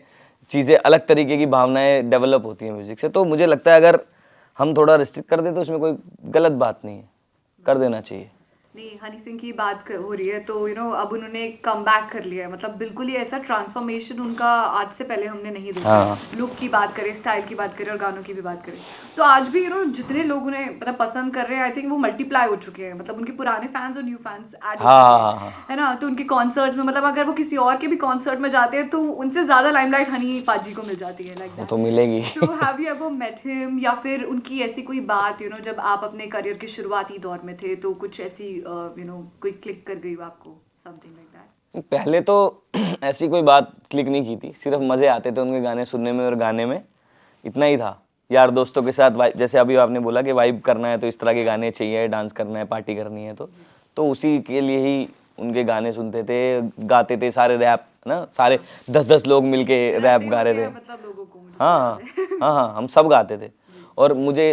चीज़ें अलग तरीके की भावनाएं डेवलप होती हैं म्यूजिक से। तो मुझे लगता है अगर हम थोड़ा रिस्ट्रिक्ट कर दें तो उसमें कोई गलत बात नहीं है, कर देना चाहिए। नहीं, हनी सिंह की बात हो रही है तो अब उन्होंने कम बैक कर लिया है। मतलब बिल्कुल ही ऐसा ट्रांसफॉर्मेशन उनका आज से पहले हमने नहीं देखा। लुक की बात करें, स्टाइल की बात करें, और गानों की भी बात करें, सो आज भी जितने लोग उन्हें मतलब पसंद कर रहे हैं, आई थिंक वो मल्टीप्लाई हो चुके हैं। मतलब उनके पुराने फैंस और न्यू फैंस ऐड हो चुके हैं, है ना। तो उनके कॉन्सर्ट में, मतलब अगर वो किसी और के भी कॉन्सर्ट में जाते हैं तो उनसे ज्यादा लाइमलाइट हनी पाजी को मिल जाती है। लाइक तो मिलेगी। So have you ever met him, या फिर उनकी ऐसी कोई बात जब आप अपने करियर के शुरुआती दौर में थे तो कुछ ऐसी कोई क्लिक कर गई हो आपको, समथिंग लाइक दैट? पहले तो ऐसी कोई बात क्लिक नहीं की थी, सिर्फ मज़े आते थे उनके गाने सुनने में और गाने में, इतना ही था। यार दोस्तों के साथ जैसे अभी आपने बोला कि वाइब करना है तो इस तरह के गाने चाहिए, डांस करना है, पार्टी करनी है, तो उसी के लिए ही उनके गाने सुनते थे, गाते थे। सारे रैप ना, सारे 10-10 लोग मिलके रैप गा रहे थे। मतलब लोगों को हाँ, हम सब गाते थे। और मुझे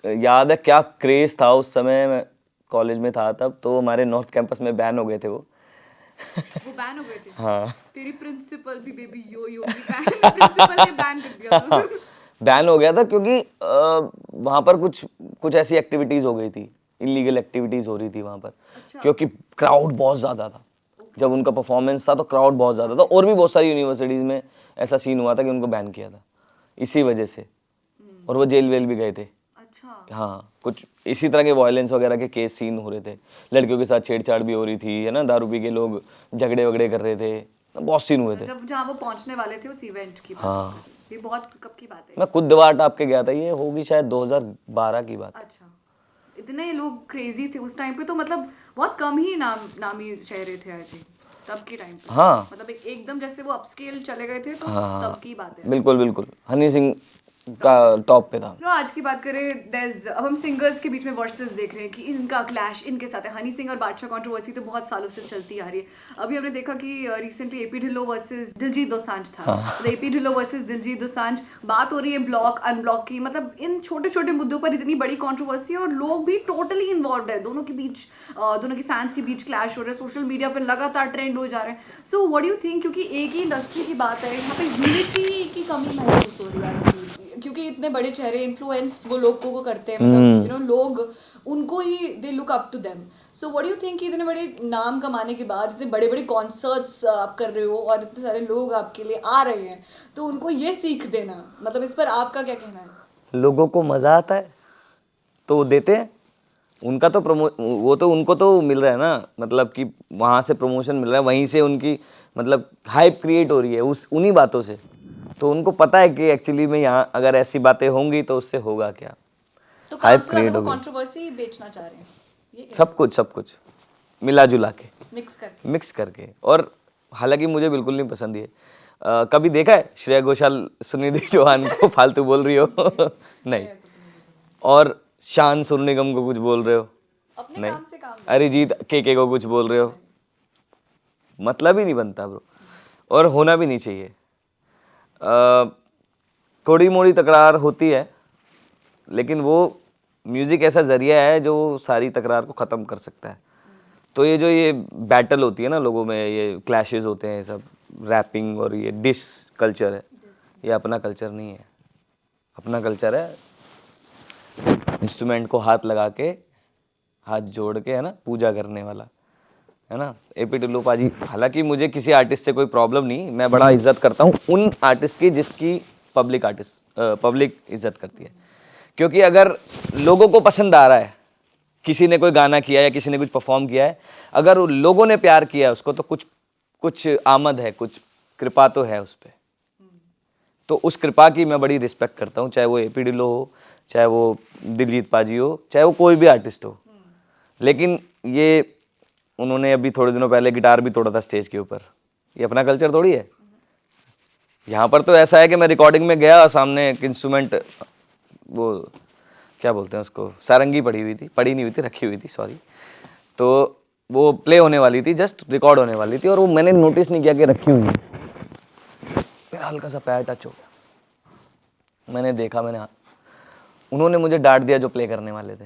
याद है क्या क्रेज था उस समय, मैं कॉलेज में था तब, तो हमारे नॉर्थ कैंपस में बैन हो गए थे वो बैन हो गए थे। हाँ, तेरी प्रिंसिपल भी बेबी यो भी प्रिंसिपल ने बैन कर दिया था। बैन हो गया था क्योंकि वहाँ पर कुछ ऐसी एक्टिविटीज़ हो गई थी, इलीगल एक्टिविटीज़ हो रही थी वहाँ पर। अच्छा। क्योंकि क्राउड बहुत ज़्यादा था। जब उनका परफॉर्मेंस था तो क्राउड बहुत ज़्यादा था, और भी बहुत सारी यूनिवर्सिटीज़ में ऐसा सीन हुआ था कि उनको बैन किया था इसी वजह से, और वो जेल वेल भी गए थे। अच्छा। हाँ, कुछ इसी तरह के वायलेंस वगैरह के केस सीन हो रहे थे, लड़कियों के साथ छेड़छाड़ भी हो रही थी, है ना, दारू पी के लोग झगड़े वगड़े कर रहे थे, बहुत सीन हुए थे। जब जहाँ वो पहुँचने वाले थे उस इवेंट की बात। हाँ, ये बहुत कब की बात है? मैं खुद दीवार टाप के गया था, ये होगी शायद 2012 की बात। अच्छा, इतने लोग क्रेजी थे उस टाइम पे, तो मतलब बहुत कम ही नामी चेहरे थे आई थिंक तब के टाइम पे। हाँ, मतलब एकदम जैसे वो अपस्केल चले गए थे तो तब की बात है। बिल्कुल हनी सिंह का टॉप पे था। तो आज की बात करें, अब हम सिंगर्स के बीच में वर्सेस देख रहे हैं कि इनका क्लैश इनके साथ है। हनी सिंह और बादशाह कंट्रोवर्सी तो बहुत सालों से चलती आ रही है। अभी हमने देखा कि recently AP Dhillon versus Diljit Dosanjh था। तो एपी ढिल्लो वर्सेस दिलजीत दोसांझ, बात हो रही है ब्लॉक अनब्लॉक की। मतलब इन छोटे छोटे मुद्दों पर इतनी बड़ी कंट्रोवर्सी है और लोग भी टोटली इन्वॉल्व है। दोनों के बीच, दोनों के फैंस के बीच क्लैश हो रहा है, सोशल मीडिया पर लगातार ट्रेंड हो जा रहे हैं। So what do you think, क्योंकि एक ही इंडस्ट्री की बात है, यहाँ पे यूनिटी की कमी महसूस हो रही है क्योंकि इतने बड़े चेहरे इन्फ्लुएंस वो लोगों को करते हैं, मतलब यू नो लोग उनको ही they look up to them. So what do you think, इतने बड़े नाम कमाने के बाद इतने बड़े बड़े कॉन्सर्ट्स आप कर रहे हो और इतने सारे लोग आपके लिए आ रहे हैं, तो उनको ये सीख देना, मतलब इस पर आपका क्या कहना है? लोगों को मज़ा आता है तो वो देते हैं. उनका तो वो तो उनको तो मिल रहा है ना, मतलब कि वहाँ से प्रमोशन मिल रहा है, वहीं से उनकी मतलब हाइप क्रिएट हो रही है उस उन्हीं बातों से. तो उनको पता है कि एक्चुअली में यहाँ अगर ऐसी बातें होंगी तो उससे होगा क्या, तो काम हाइप से ज्यादा क्रिएट वो होगी. कंट्रोवर्सी बेचना चाह रहे हैं, ये सब कुछ मिला जुला के, मिक्स करके. मिक्स करके. और हालांकि मुझे बिल्कुल नहीं पसंद ये. कभी देखा है श्रेया घोषाल सुनिधि चौहान को फालतू बोल रही हो? नहीं. और शान सोनू निगम को कुछ बोल रहे हो? अपने नहीं. काम से काम. अरिजीत के को कुछ बोल रहे हो? मतलब ही नहीं बनता ब्रो, और होना भी नहीं चाहिए. थोड़ी मोड़ी तकरार होती है, लेकिन वो म्यूज़िक ऐसा ज़रिया है जो सारी तकरार को ख़त्म कर सकता है. तो ये जो ये बैटल होती है ना लोगों में, ये क्लैशेस होते हैं, ये सब रैपिंग और ये डिस कल्चर है, ये अपना कल्चर नहीं है. अपना कल्चर है इंस्ट्रूमेंट को हाथ लगा के, हाथ जोड़ के, है ना, पूजा करने वाला, है ना. एपी ढिल्लों पाजी, हालांकि मुझे किसी आर्टिस्ट से कोई प्रॉब्लम नहीं, मैं बड़ा इज्जत करता हूँ उन आर्टिस्ट की जिसकी पब्लिक इज्जत करती है. क्योंकि अगर लोगों को पसंद आ रहा है, किसी ने कोई गाना किया या किसी ने कुछ परफॉर्म किया है, अगर लोगों ने प्यार किया है उसको, तो कुछ आमद है, कुछ कृपा तो है उस पर. तो उस कृपा की मैं बड़ी रिस्पेक्ट करता हूँ, चाहे वो एपी ढिल्लों हो, चाहे वो दिलजीत पाजी हो, चाहे वो कोई भी आर्टिस्ट हो. लेकिन ये उन्होंने अभी थोड़े दिनों पहले गिटार भी तोड़ा था स्टेज के ऊपर. ये अपना कल्चर थोड़ी है. यहाँ पर तो ऐसा है कि मैं रिकॉर्डिंग में गया और सामने एक इंस्ट्रूमेंट, वो क्या बोलते हैं उसको, सारंगी पड़ी नहीं हुई थी, रखी हुई थी, सॉरी. तो वो प्ले होने वाली थी, जस्ट रिकॉर्ड होने वाली थी, और वो मैंने नोटिस नहीं किया कि रखी हुई है. मेरा हल्का सा पैर टच हो गया, मैंने देखा, उन्होंने मुझे डांट दिया जो प्ले करने वाले थे.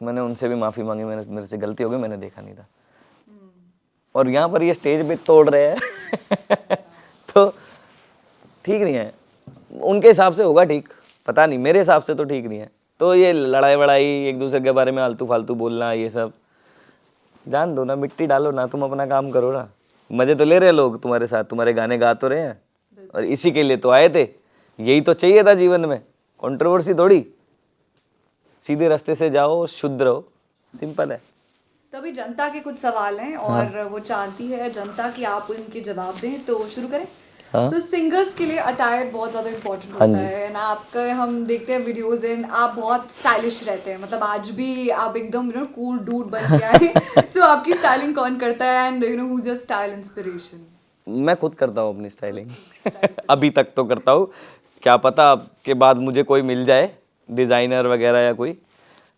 मैंने उनसे भी माफ़ी मांगी, मेरे से गलती हो गई, मैंने देखा नहीं था. और यहाँ पर ये स्टेज पे तोड़ रहे हैं तो ठीक नहीं है. उनके हिसाब से होगा ठीक, पता नहीं, मेरे हिसाब से तो ठीक नहीं है. तो ये लड़ाई वड़ाई, एक दूसरे के बारे में आलतू फालतू बोलना, ये सब जान दो ना, मिट्टी डालो ना, तुम अपना काम करो ना. मज़े तो ले रहे लोग तुम्हारे साथ, तुम्हारे गाने गा तो रहे हैं, और इसी के लिए तो आए थे. यही तो चाहिए था जीवन में, कंट्रोवर्सी थोड़ी. सीधे रास्ते से जाओ, शुद्ध रहो, सिंपल है. तो अभी जनता के कुछ सवाल हैं और वो चाहती है जनता कि आप उनके जवाब दें, तो शुरू करें. हाँ. तो सिंगर्स के लिए अटायर बहुत ज़्यादा इम्पोर्टेंट हाँ होता जी. है ना. आपका हम देखते हैं वीडियोस एंड आप बहुत स्टाइलिश रहते हैं, मतलब आज भी आप एकदम यू नो कूल डूड बन के आए. सो आपकी स्टाइलिंग कौन करता है and you know who is your style inspiration? मैं खुद करता हूँ अपनी स्टाइलिंग अभी तक तो करता हूँ, क्या पता अब के बाद मुझे कोई मिल जाए डिज़ाइनर वगैरह या कोई,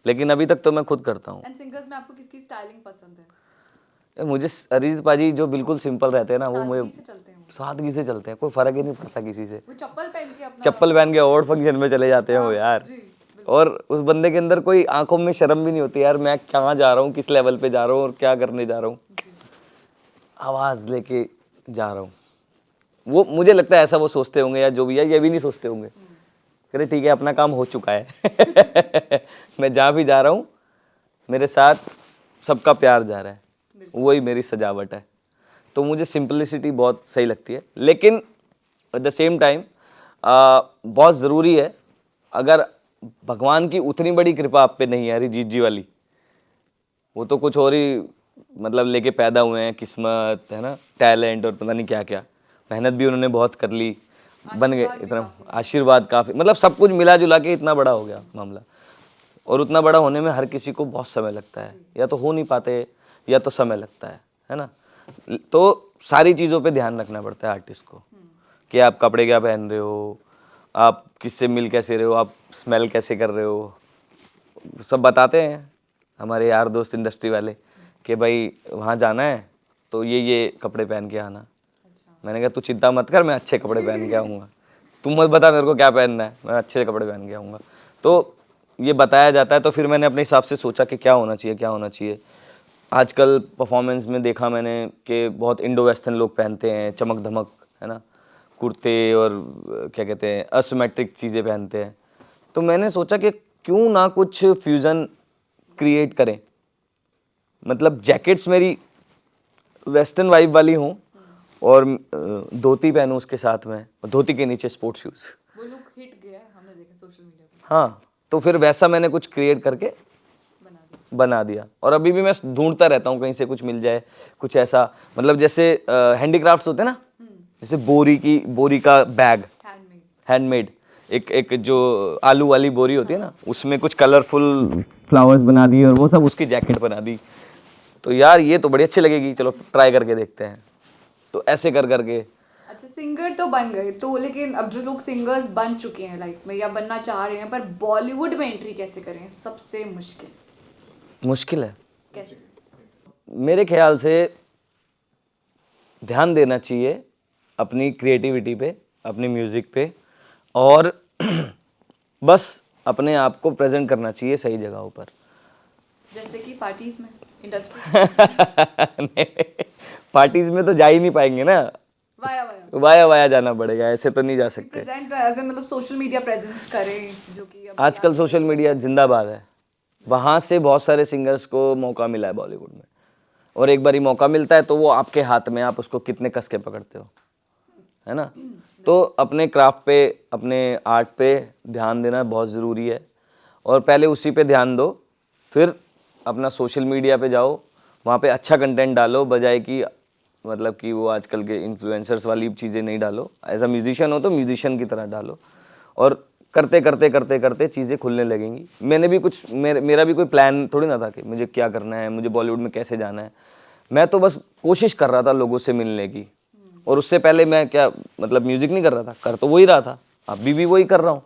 लेकिन अभी तक तो मैं खुद करता हूँ. एंड सिंगर्स में आपको किसकी स्टाइलिंग पसंद है? मुझे अरिजीत पाजी जो बिल्कुल सिंपल रहते हैं ना, वो मुझे सादगी से चलते हैं वो. सादगी से चलते हैं, कोई फ़र्क ही नहीं पड़ता किसी से. वो चप्पल पहन के अपना चप्पल पहन के अवार्ड फंक्शन में चले जाते हैं वो यार. जी. और उस बंदे के अंदर कोई आंखों में शर्म भी नहीं होती यार, मैं कहाँ जा रहा हूँ, किस लेवल पे जा रहा हूँ और क्या करने जा रहा हूँ, आवाज़ लेके जा रहा हूँ. वो मुझे लगता है ऐसा वो सोचते होंगे, या जो भी है ये भी नहीं सोचते होंगे. अरे ठीक है, अपना काम हो चुका है मैं जहाँ भी जा रहा हूँ मेरे साथ सबका प्यार जा रहा है, वही मेरी सजावट है. तो मुझे सिंपलिसिटी बहुत सही लगती है, लेकिन एट द सेम टाइम बहुत ज़रूरी है. अगर भगवान की उतनी बड़ी कृपा आप पे नहीं है अरिजीत जी वाली, वो तो कुछ और ही मतलब लेके पैदा हुए हैं, किस्मत है ना, टैलेंट और पता नहीं क्या क्या, मेहनत भी उन्होंने बहुत कर ली, बन गए इतना, आशीर्वाद काफ़ी, मतलब सब कुछ मिला जुला के इतना बड़ा हो गया मामला. और उतना बड़ा होने में हर किसी को बहुत समय लगता है, या तो हो नहीं पाते या तो समय लगता है ना. तो सारी चीज़ों पे ध्यान रखना पड़ता है आर्टिस्ट को, कि आप कपड़े क्या पहन रहे हो, आप किससे मिल कैसे रहे हो, आप स्मेल कैसे कर रहे हो, सब बताते हैं हमारे यार दोस्त इंडस्ट्री वाले कि भाई वहाँ जाना है तो ये कपड़े पहन के आना. मैंने कहा तू चिंता मत कर, मैं अच्छे कपड़े पहन के आऊँगा, तुम मत बता मेरे को क्या पहनना है, मैं अच्छे कपड़े पहन के आऊँगा. तो ये बताया जाता है. तो फिर मैंने अपने हिसाब से सोचा कि क्या होना चाहिए. आजकल परफॉर्मेंस में देखा मैंने कि बहुत इंडो वेस्टर्न लोग पहनते हैं, चमक धमक, है ना, कुर्ते और क्या कहते हैं असिमेट्रिक चीज़ें पहनते हैं। तो मैंने सोचा कि क्यों ना कुछ फ्यूज़न क्रिएट करें, मतलब जैकेट्स मेरी वेस्टर्न वाइब वाली हों और धोती पहनूं उसके साथ में, और धोती के नीचे स्पोर्ट्स शूज़। वो लुक हिट गया है, हमने देखा सोशल मीडिया पे, हाँ, तो फिर वैसा मैंने कुछ क्रिएट करके बना दिया। और अभी भी मैं ढूंढता रहता हूँ कहीं से कुछ मिल जाए, कुछ ऐसा, मतलब जैसे हैंडीक्राफ्ट्स होते हैं ना, जैसे बोरी का बैग, हैंडमेड। हैंडमेड, एक जो आलू वाली बोरी होती है ना, उसमें कुछ कलरफुल फ्लावर्स बना दिए और वो सब उसकी जैकेट बना दी। तो यार ये तो बड़ी अच्छी लगेगी, चलो ट्राई करके देखते हैं। तो ऐसे कर करके अच्छा, सिंगर तो बन गए तो, लेकिन अब जो लोग सिंगर्स बन चुके हैं लाइफ में या बनना चाह रहे हैं, पर बॉलीवुड में एंट्री कैसे करें, सबसे मुश्किल है। कैसे? मेरे ख्याल से ध्यान देना चाहिए अपनी क्रिएटिविटी पे, अपनी म्यूज़िक पे, और बस अपने आप को प्रेजेंट करना चाहिए सही जगहों पर। जैसे कि पार्टीज में, इंडस्ट्री पार्टीज में तो जा ही नहीं पाएंगे ना, वाया वाया वाया जाना पड़ेगा, ऐसे तो नहीं जा सकते। प्रेजेंट एज मतलब सोशल मीडिया प्रेजेंस करें, जो कि अब आजकल सोशल मीडिया जिंदाबाद है, वहाँ से बहुत सारे सिंगर्स को मौका मिला है बॉलीवुड में, और एक बार ही मौका मिलता है तो वो आपके हाथ में, आप उसको कितने कस के पकड़ते हो, है ना। तो अपने क्राफ्ट पे, अपने आर्ट पे ध्यान देना बहुत ज़रूरी है, और पहले उसी पे ध्यान दो, फिर अपना सोशल मीडिया पे जाओ, वहाँ पे अच्छा कंटेंट डालो, बजाय कि मतलब कि वो आजकल के इन्फ्लुएंसर्स वाली चीज़ें नहीं डालो। एज अ म्यूजिशियन हो तो म्यूजिशियन की तरह डालो, और करते करते करते करते चीज़ें खुलने लगेंगी। मैंने भी कुछ मेरा भी कोई प्लान थोड़ी ना था कि मुझे क्या करना है, मुझे बॉलीवुड में कैसे जाना है। मैं तो बस कोशिश कर रहा था लोगों से मिलने की, और उससे पहले मैं क्या मतलब म्यूज़िक नहीं कर रहा था, कर तो वही रहा था, अभी भी वही कर रहा हूँ,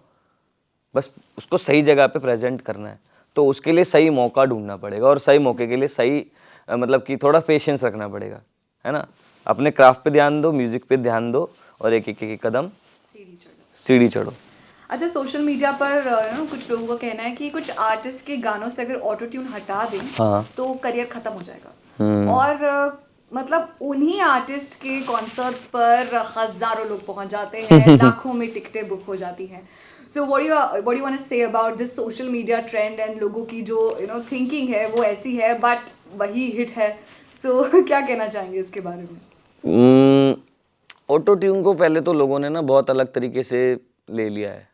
बस उसको सही जगह पे प्रेजेंट करना है। तो उसके लिए सही मौका ढूंढना पड़ेगा, और सही मौके के लिए सही मतलब कि थोड़ा पेशेंस रखना पड़ेगा, है ना। अपने क्राफ्ट पे ध्यान दो, म्यूज़िक पे ध्यान दो, और एक एक एक कदम सीढ़ी चढ़ो। अच्छा, सोशल मीडिया पर कुछ लोगों का कहना है कि कुछ आर्टिस्ट के गानों से अगर ऑटो ट्यून हटा दें हाँ। तो करियर खत्म हो जाएगा, और मतलब उन्हीं आर्टिस्ट के कॉन्सर्ट्स पर हजारों लोग पहुंच जाते हैं, लाखों में टिकटें बुक हो जाती हैं। So what do you want to say about this social media trend, and लोगों की जो थिंकिंग है वो ऐसी है, बट वही हिट है। सो क्या कहना चाहेंगे इसके बारे में? ऑटो ट्यून को पहले तो लोगों ने ना बहुत अलग तरीके से ले लिया है,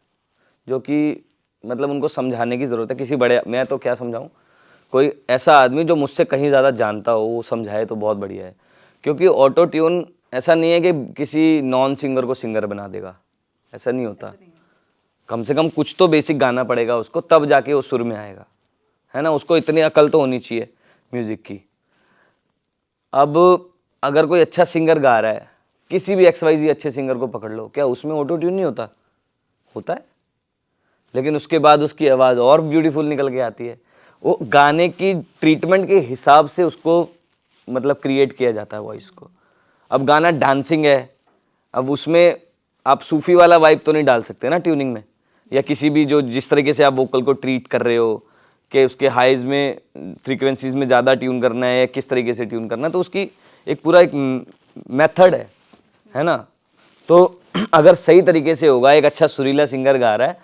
जो कि मतलब उनको समझाने की ज़रूरत है। किसी बड़े, मैं तो क्या समझाऊं, कोई ऐसा आदमी जो मुझसे कहीं ज़्यादा जानता हो वो समझाए तो बहुत बढ़िया है। क्योंकि ऑटो ट्यून ऐसा नहीं है कि किसी नॉन सिंगर को सिंगर बना देगा, ऐसा नहीं होता। कम से कम कुछ तो बेसिक गाना पड़ेगा उसको, तब जाके वो सुर में आएगा, है ना। उसको इतनी अकल तो होनी चाहिए म्यूज़िक की। अब अगर कोई अच्छा सिंगर गा रहा है, किसी भी XYZ अच्छे सिंगर को पकड़ लो, क्या उसमें ऑटो ट्यून नहीं होता? होता है, लेकिन उसके बाद उसकी आवाज़ और ब्यूटीफुल निकल के आती है। वो गाने की ट्रीटमेंट के हिसाब से उसको मतलब क्रिएट किया जाता है वॉइस को। अब गाना डांसिंग है, अब उसमें आप सूफी वाला वाइब तो नहीं डाल सकते ना ट्यूनिंग में, या किसी भी जो जिस तरीके से आप वोकल को ट्रीट कर रहे हो कि उसके हाइज में फ्रीक्वेंसीज में ज़्यादा ट्यून करना है या किस तरीके से ट्यून करना है, तो उसकी एक पूरा एक मेथड है ना। तो अगर सही तरीके से होगा, एक अच्छा सुरीला सिंगर गा रहा है,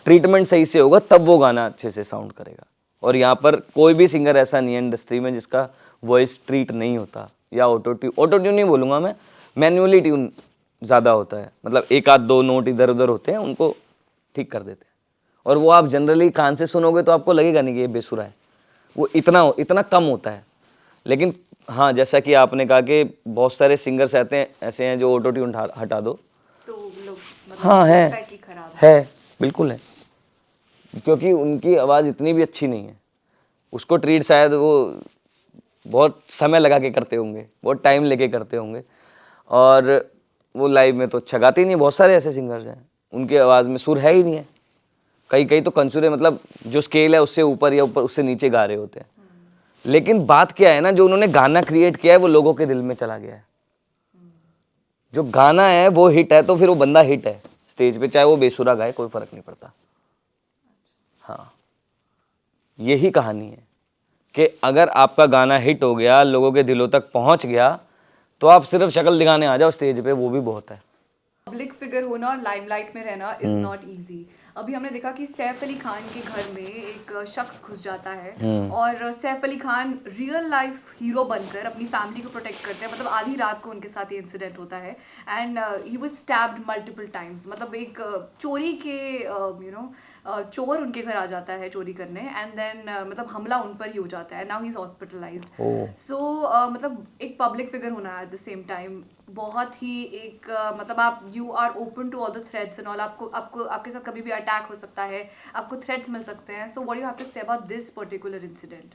ट्रीटमेंट सही से होगा, तब वो गाना अच्छे से साउंड करेगा। और यहाँ पर कोई भी सिंगर ऐसा नहीं है इंडस्ट्री में जिसका वॉइस ट्रीट नहीं होता, या ऑटो ट्यून नहीं बोलूँगा मैं, मैन्युअली ट्यून ज़्यादा होता है। मतलब एक आध दो नोट इधर उधर होते हैं, उनको ठीक कर देते हैं, और वो आप जनरली कान से सुनोगे तो आपको लगेगा नहीं कि ये बेसुरा है, वो इतना कम होता है। लेकिन हाँ, जैसा कि आपने कहा कि बहुत सारे सिंगर्स ऐसे हैं जो ऑटो ट्यून हटा दो तो लोग मतलब हाँ लगता कि खराब है, बिल्कुल है, क्योंकि उनकी आवाज़ इतनी भी अच्छी नहीं है। उसको ट्रीट शायद वो बहुत समय लगा के करते होंगे, बहुत टाइम लेके करते होंगे, और वो लाइव में तो अच्छा गाते ही नहीं। बहुत सारे ऐसे सिंगर्स हैं उनकी आवाज़ में सुर है ही नहीं है, कई तो कंसुरे मतलब जो स्केल है उससे ऊपर या ऊपर उससे नीचे गा रहे होते हैं। लेकिन बात क्या है ना, जो उन्होंने गाना क्रिएट किया है वो लोगों के दिल में चला गया है। जो गाना है वो हिट है, तो फिर वो बंदा हिट है स्टेज पे, चाहे वो बेसुरा गाए, कोई फर्क नहीं पड़ता। हाँ, यही कहानी है कि अगर आपका गाना हिट हो गया, लोगों के दिलों तक पहुंच गया, तो आप सिर्फ शक्ल दिखाने आ जाओ स्टेज पे, वो भी बहुत है। पब्लिक फिगर होना और लाइमलाइट में रहना इज नॉट इजी। अभी हमने देखा कि सैफ अली खान के घर में एक शख्स घुस जाता है और Saif Ali Khan real life hero बनकर अपनी फैमिली को प्रोटेक्ट करते हैं। मतलब आधी रात को उनके साथ ये इंसिडेंट होता है and he was stabbed multiple times. मतलब एक चोरी के चोर उनके घर आ जाता है चोरी करने एंड देन मतलब हमला उन पर ही हो जाता है। Now he is hospitalised. So मतलब एक पब्लिक फिगर होना एट द सेम टाइम बहुत ही एक मतलब आप you are open to all the threads and all. आपको आपको आपके साथ कभी भी अटैक हो सकता है, आपको थ्रेड्स मिल सकते हैं। So what you have to say about this particular incident?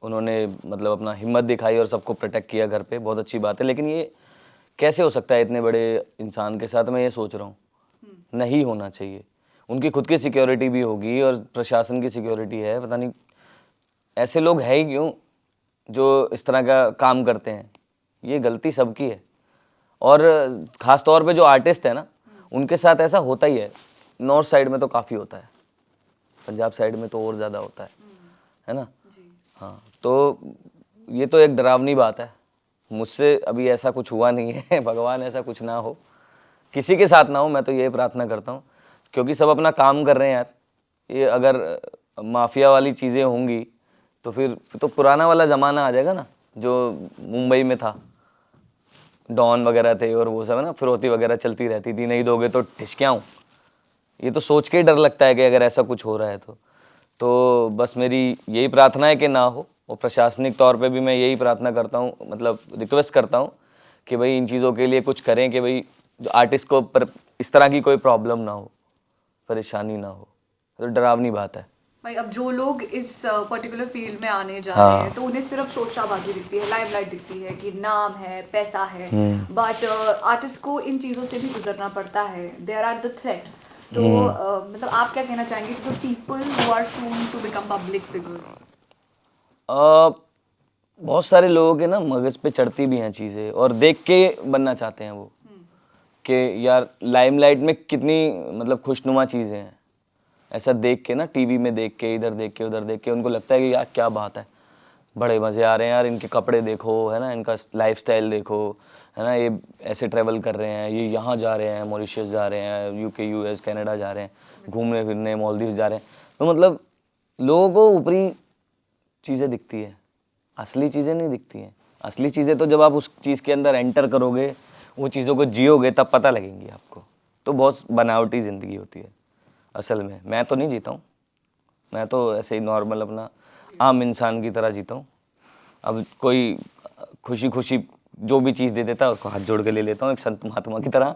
उन्होंने मतलब अपना हिम्मत दिखाई और सबको प्रोटेक्ट किया घर पे, बहुत अच्छी बात है। लेकिन ये कैसे हो सकता है इतने बड़े इंसान के साथ, मैं ये सोच रहा हूँ। नहीं होना चाहिए। उनकी खुद की सिक्योरिटी भी होगी और प्रशासन की सिक्योरिटी है, पता नहीं ऐसे लोग हैं ही क्यों जो इस तरह का काम करते हैं। ये गलती सबकी है और ख़ास तौर पे जो आर्टिस्ट है ना, उनके साथ ऐसा होता ही है। नॉर्थ साइड में तो काफ़ी होता है, पंजाब साइड में तो और ज़्यादा होता है ना। हाँ, तो ये तो एक डरावनी बात है। मुझसे अभी ऐसा कुछ हुआ नहीं है भगवान ऐसा कुछ ना हो, किसी के साथ ना हो, मैं तो ये प्रार्थना करता हूँ। क्योंकि सब अपना काम कर रहे हैं यार। ये अगर माफिया वाली चीज़ें होंगी तो फिर तो पुराना वाला ज़माना आ जाएगा ना, जो मुंबई में था, डॉन वगैरह थे और वो सब है ना, फिरौती वगैरह चलती रहती थी, नहीं दोगे तो ठिसक्याऊं। ये तो सोच के ही डर लगता है कि अगर ऐसा कुछ हो रहा है तो बस मेरी यही प्रार्थना है कि ना हो। और प्रशासनिक तौर पे भी मैं यही प्रार्थना करता हूँ, मतलब रिक्वेस्ट करता हूँ कि भाई इन चीज़ों के लिए कुछ करें कि भाई जो आर्टिस्ट को पर इस तरह की कोई प्रॉब्लम ना हो, परेशानी ना हो। तो डरावनी बात है भाई अब जो लोग इस पर्टिकुलर फील्ड में आने जा हाँ। रहे हैं तो उन्हें सिर्फ शोशाबाजी दिखती है, लाइमलाइट दिखती है कि नाम है, पैसा है, बट आर्टिस्ट को इन चीज़ों से भी गुजरना पड़ता है। They are at the threat. तो मतलब आप क्या कहना चाहेंगे to the people who are soon to become public figures? बहुत सारे लोगों के ना मगज पे चढ़ती भी हैं चीज़ें और देख के बनना चाहते हैं वो कि यार लाइमलाइट में कितनी मतलब खुशनुमा चीज़ें हैं। ऐसा देख के ना, टीवी में देख के, इधर देख के उधर देख के उनको लगता है कि यार क्या बात है, बड़े मज़े आ रहे हैं यार, इनके कपड़े देखो, है ना, इनका लाइफस्टाइल देखो, है ना, ये ऐसे ट्रैवल कर रहे हैं, ये यहाँ जा रहे हैं, मॉरिशस जा रहे हैं, यूके यूएस कनाडा जा रहे हैं घूमने फिरने, मालदीव्स जा रहे हैं। तो मतलब लोगों को ऊपरी चीज़ें दिखती है, असली चीज़ें नहीं दिखती हैं। असली चीज़ें तो जब आप उस चीज़ के अंदर एंटर करोगे, वो चीज़ों को जियोगे, तब पता लगेंगी आपको। तो बहुत बनावटी ज़िंदगी होती है असल में। मैं तो नहीं जीता हूँ, मैं तो ऐसे ही नॉर्मल अपना आम इंसान की तरह जीता हूँ। अब कोई खुशी खुशी जो भी चीज़ दे देता है उसको हाथ जोड़ के ले लेता हूँ, एक संत महात्मा की तरह।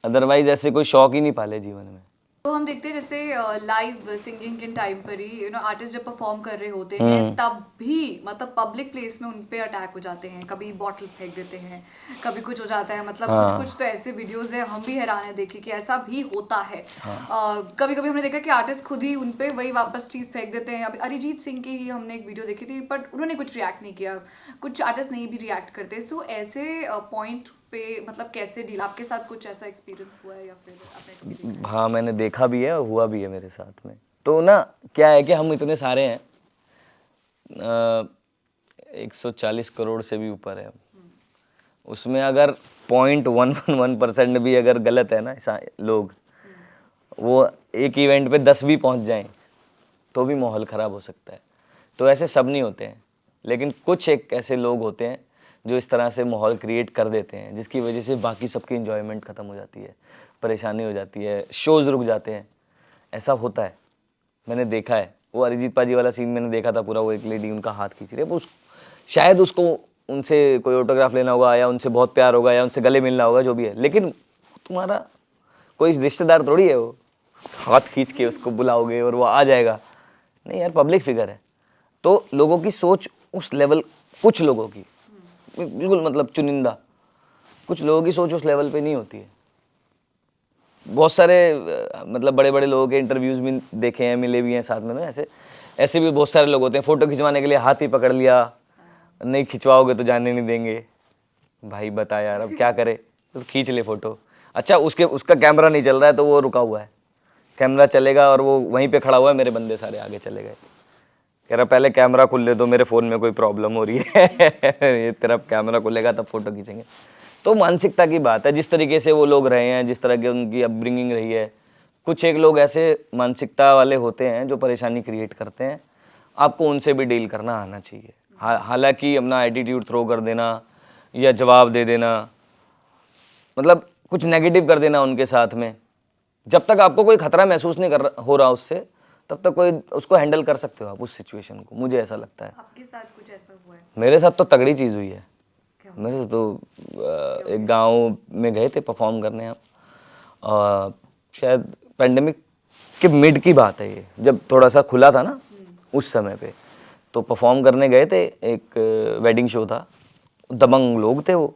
अदरवाइज ऐसे कोई शौक ही नहीं पाले जीवन में। तो हम देखते हैं जैसे लाइव सिंगिंग के टाइम पर ही आर्टिस्ट जब परफॉर्म कर रहे होते हैं तब भी मतलब पब्लिक प्लेस में उन पे अटैक हो जाते हैं। कभी बॉटल फेंक देते हैं, कभी कुछ हो जाता है। मतलब कुछ कुछ तो ऐसे वीडियोस है, हम भी हैरान है देखे कि ऐसा भी होता है। कभी कभी हमने देखा कि आर्टिस्ट खुद ही उन पे वही वापस चीज फेंक देते हैं। अभी अरिजीत सिंह की ही हमने एक वीडियो देखी थी, बट उन्होंने कुछ रिएक्ट नहीं किया। कुछ आर्टिस्ट नहीं भी रिएक्ट करते। सो ऐसे पॉइंट पे मतलब कैसे डील, आपके साथ कुछ ऐसा एक्सपीरियंस हुआ है या फिर आपने कभी देखा है? हाँ, मैंने देखा भी है और हुआ भी है मेरे साथ में। तो ना क्या है कि हम इतने सारे हैं, 140 करोड़ से भी ऊपर है। उसमें अगर 0.111% भी अगर गलत है ना लोग, वो एक इवेंट पे 10 भी पहुंच जाएं तो भी माहौल ख़राब हो सकता है। तो ऐसे सब नहीं होते हैं, लेकिन कुछ एक ऐसे लोग होते हैं जो इस तरह से माहौल क्रिएट कर देते हैं जिसकी वजह से बाकी सबकी इन्जॉयमेंट ख़त्म हो जाती है, परेशानी हो जाती है, शोज़ रुक जाते हैं। ऐसा होता है, मैंने देखा है। वो अरिजीत पाजी वाला सीन मैंने देखा था पूरा। वो एक लेडी उनका हाथ खींच रही है, वो शायद उसको उनसे कोई ऑटोग्राफ लेना होगा या उनसे बहुत प्यार होगा या उनसे गले मिलना होगा, जो भी है, लेकिन तुम्हारा कोई रिश्तेदार थोड़ी है वो हाथ खींच के उसको बुलाओगे और वो आ जाएगा। नहीं यार, पब्लिक फिगर है। तो लोगों की सोच उस लेवल, कुछ लोगों की बिल्कुल मतलब चुनिंदा कुछ लोगों की सोच उस लेवल पे नहीं होती है। बहुत सारे मतलब बड़े बड़े लोगों के इंटरव्यूज़ भी देखे हैं, मिले भी हैं साथ में ना। ऐसे भी बहुत सारे लोग होते हैं, फ़ोटो खिंचवाने के लिए हाथ ही पकड़ लिया, नहीं खिंचवाओगे तो जाने नहीं देंगे। भाई बता यार, अब क्या करे, तो खींच ले फ़ोटो। अच्छा, उसका कैमरा नहीं चल रहा है तो वो रुका हुआ है, कैमरा चलेगा और वो वहीं पे खड़ा हुआ है, मेरे बंदे सारे आगे चले गए। कह रहा पहले कैमरा खुल ले दो, मेरे फ़ोन में कोई प्रॉब्लम हो रही है। ये तेरा कैमरा खुलेगा तब फ़ोटो खींचेंगे। तो मानसिकता की बात है, जिस तरीके से वो लोग रहे हैं, जिस तरह की उनकी अपब्रिंगिंग रही है। कुछ एक लोग ऐसे मानसिकता वाले होते हैं जो परेशानी क्रिएट करते हैं, आपको उनसे भी डील करना आना चाहिए। हालांकि अपना एटीट्यूड थ्रो कर देना या जवाब दे देना, मतलब कुछ नेगेटिव कर देना उनके साथ में, जब तक आपको कोई खतरा महसूस नहीं हो रहा उससे, तब तक कोई उसको हैंडल कर सकते हो आप उस सिचुएशन को, मुझे ऐसा लगता है। आपके साथ कुछ ऐसा हुआ है? मेरे साथ तो तगड़ी चीज़ हुई है। क्या मेरे साथ तो एक गांव में गए थे परफॉर्म करने हम, शायद पेंडेमिक के मिड की बात है ये, जब थोड़ा सा खुला था ना उस समय पे, तो परफॉर्म करने गए थे। एक वेडिंग शो था, दबंग लोग थे वो,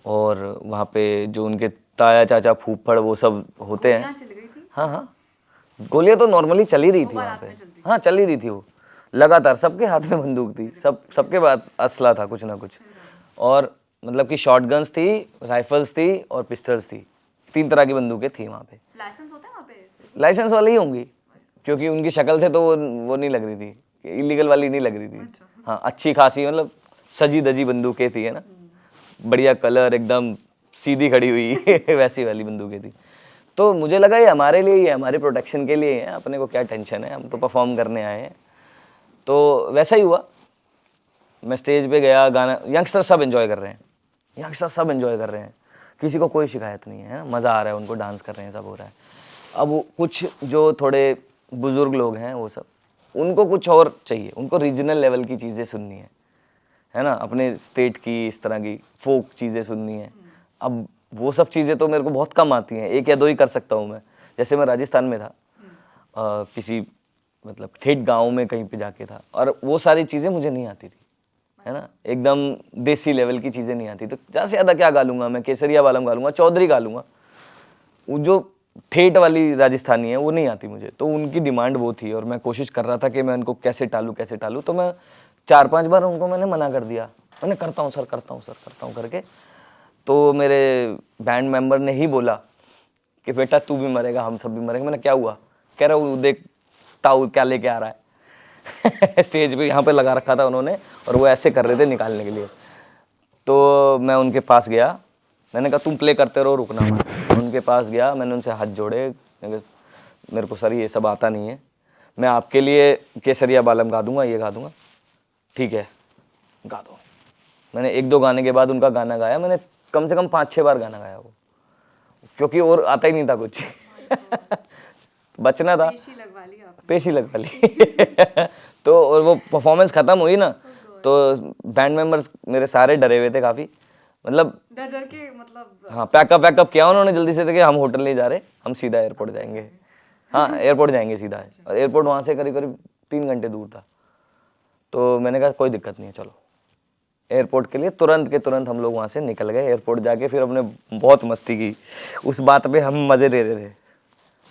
और वहाँ पे जो उनके ताया चाचा फूफड़ वो सब होते हैं। यहाँ चली गई थी? हाँ हाँ, गोलियां तो नॉर्मली चल ही रही थी वहाँ बारात पे। में चलती हाँ चल ही रही थी वो लगातार, सबके हाथ में बंदूक थी, सबके पास असला था कुछ ना कुछ, और मतलब कि शॉटगन्स थी, राइफल्स थी और पिस्टल्स थी, 3 तरह की बंदूकें थी वहाँ पे। लाइसेंस होता है वहाँ पे? लाइसेंस वाली ही होंगी, क्योंकि उनकी शक्ल से तो वो नहीं लग रही थी, इलीगल वाली नहीं लग रही थी। हाँ अच्छी खासी, मतलब सजी धजी बंदूकें थी, है ना, बढ़िया कलर, एकदम सीधी खड़ी हुई वैसी वाली बंदूकें थी। तो मुझे लगा ये हमारे लिए ही है, हमारे प्रोटेक्शन के लिए है, अपने को क्या टेंशन है, हम तो परफॉर्म करने आए हैं। तो वैसा ही हुआ, मैं स्टेज पे गया, गाना, यंगस्टर सब एंजॉय कर रहे हैं, यंगस्टर सब एंजॉय कर रहे हैं, किसी को कोई शिकायत नहीं है, मज़ा आ रहा है उनको, डांस कर रहे हैं, सब हो रहा है। अब कुछ जो थोड़े बुज़ुर्ग लोग हैं वो सब, उनको कुछ और चाहिए, उनको रीजनल लेवल की चीज़ें सुननी है ना, अपने स्टेट की इस तरह की फोक चीज़ें सुननी है। अब वो सब चीज़ें तो मेरे को बहुत कम आती हैं, 1 या 2 ही कर सकता हूँ मैं। जैसे मैं राजस्थान में था, किसी मतलब ठेठ गांव में कहीं पे जाके था, और वो सारी चीज़ें मुझे नहीं आती थी, है ना, एकदम देसी लेवल की चीज़ें नहीं आती। तो ज़्यादा से ज़्यादा क्या गा लूँगा मैं, केसरिया वालम गा लूँगा, चौधरी गा लूँगा, वो जो ठेठ वाली राजस्थानी है वो नहीं आती मुझे। तो उनकी डिमांड वो थी, और मैं कोशिश कर रहा था कि मैं उनको कैसे टालूँ। तो मैं 4-5 बार उनको मैंने मना कर दिया, मैंने करता हूँ सर करके। तो मेरे बैंड मेंबर ने ही बोला कि बेटा तू भी मरेगा, हम सब भी मरेंगे। मैंने क्या हुआ? कह रहा हूँ देख ताऊ क्या लेके आ रहा है स्टेज पे यहाँ पे लगा रखा था उन्होंने, और वो ऐसे कर रहे थे निकालने के लिए। तो मैं उनके पास गया, मैंने कहा तुम प्ले करते रहो, रुकना मत। उनके पास गया, मैंने उनसे हाथ जोड़े, मेरे को सर ये सब आता नहीं है, मैं आपके लिए केसरिया बालम गा दूंगा, ये गा दूंगा, ठीक है गा दो। मैंने 1-2 गाने के बाद उनका गाना गाया, मैंने कम से कम 5-6 बार गाना गाया वो, क्योंकि और आता ही नहीं था कुछ बचना था, पेशी लगवा ली आपने? पेशी लगवा ली तो और वो परफॉर्मेंस खत्म हुई ना, तो बैंड मेंबर्स मेरे सारे डरे हुए थे काफ़ी, मतलब डर के, मतलब हाँ पैकअप किया उन्होंने जल्दी से, कि हम होटल नहीं जा रहे, हम सीधा एयरपोर्ट जाएंगे। हाँ एयरपोर्ट जाएंगे सीधा, और एयरपोर्ट वहाँ से करीब करीब 3 घंटे दूर था। तो मैंने कहा कोई दिक्कत नहीं है, चलो एयरपोर्ट के लिए तुरंत के तुरंत हम लोग वहाँ से निकल गए। एयरपोर्ट जाके फिर हमने बहुत मस्ती की, उस बात पे हम मज़े ले रहे थे,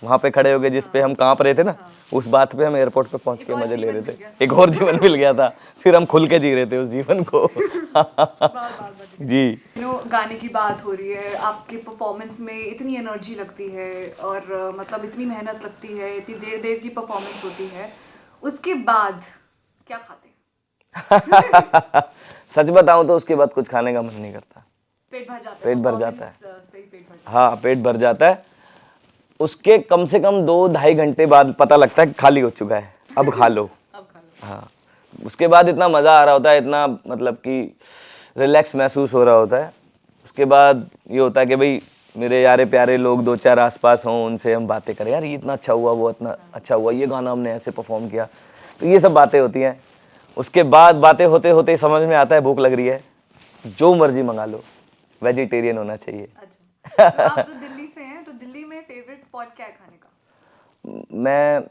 वहाँ पे खड़े हो गए जिस पे हम काँप रहे थे ना, उस बात पे हम एयरपोर्ट पे पहुँच के मज़े ले रहे थे, एक और जीवन मिल गया था, फिर हम खुल के जी रहे थे उस जीवन को जी। गाने की बात हो रही है, आपके परफॉर्मेंस में इतनी एनर्जी लगती है, और मतलब इतनी मेहनत लगती है, इतनी देर की परफॉर्मेंस होती है, उसके बाद क्या खाते हैं? सच बताऊं तो उसके बाद कुछ खाने का मन नहीं करता, पेट भर जाता है? पेट भर जाता है। सही, पेट भर जाता है। हाँ पेट भर जाता है, उसके कम से कम 2-2.5 घंटे बाद पता लगता है कि खाली हो चुका है, अब खा लो। अब खा लो। हाँ उसके बाद इतना मज़ा आ रहा होता है, इतना मतलब कि रिलैक्स महसूस हो रहा होता है। उसके बाद ये होता है कि भाई मेरे यारे प्यारे लोग 2-4 आसपास हों, उनसे हम बातें करें, यार ये इतना अच्छा हुआ, वो इतना अच्छा हुआ, ये गाना हमने ऐसे परफॉर्म किया, तो ये सब बातें होती हैं। उसके बाद बातें होते होते समझ में आता है भूख लग रही है, जो मर्जी मंगा लो, वेजिटेरियन होना चाहिए। अच्छा, तो आप तो दिल्ली से हैं, तो दिल्ली में फेवरेट स्पॉट क्या है खाने का? मैं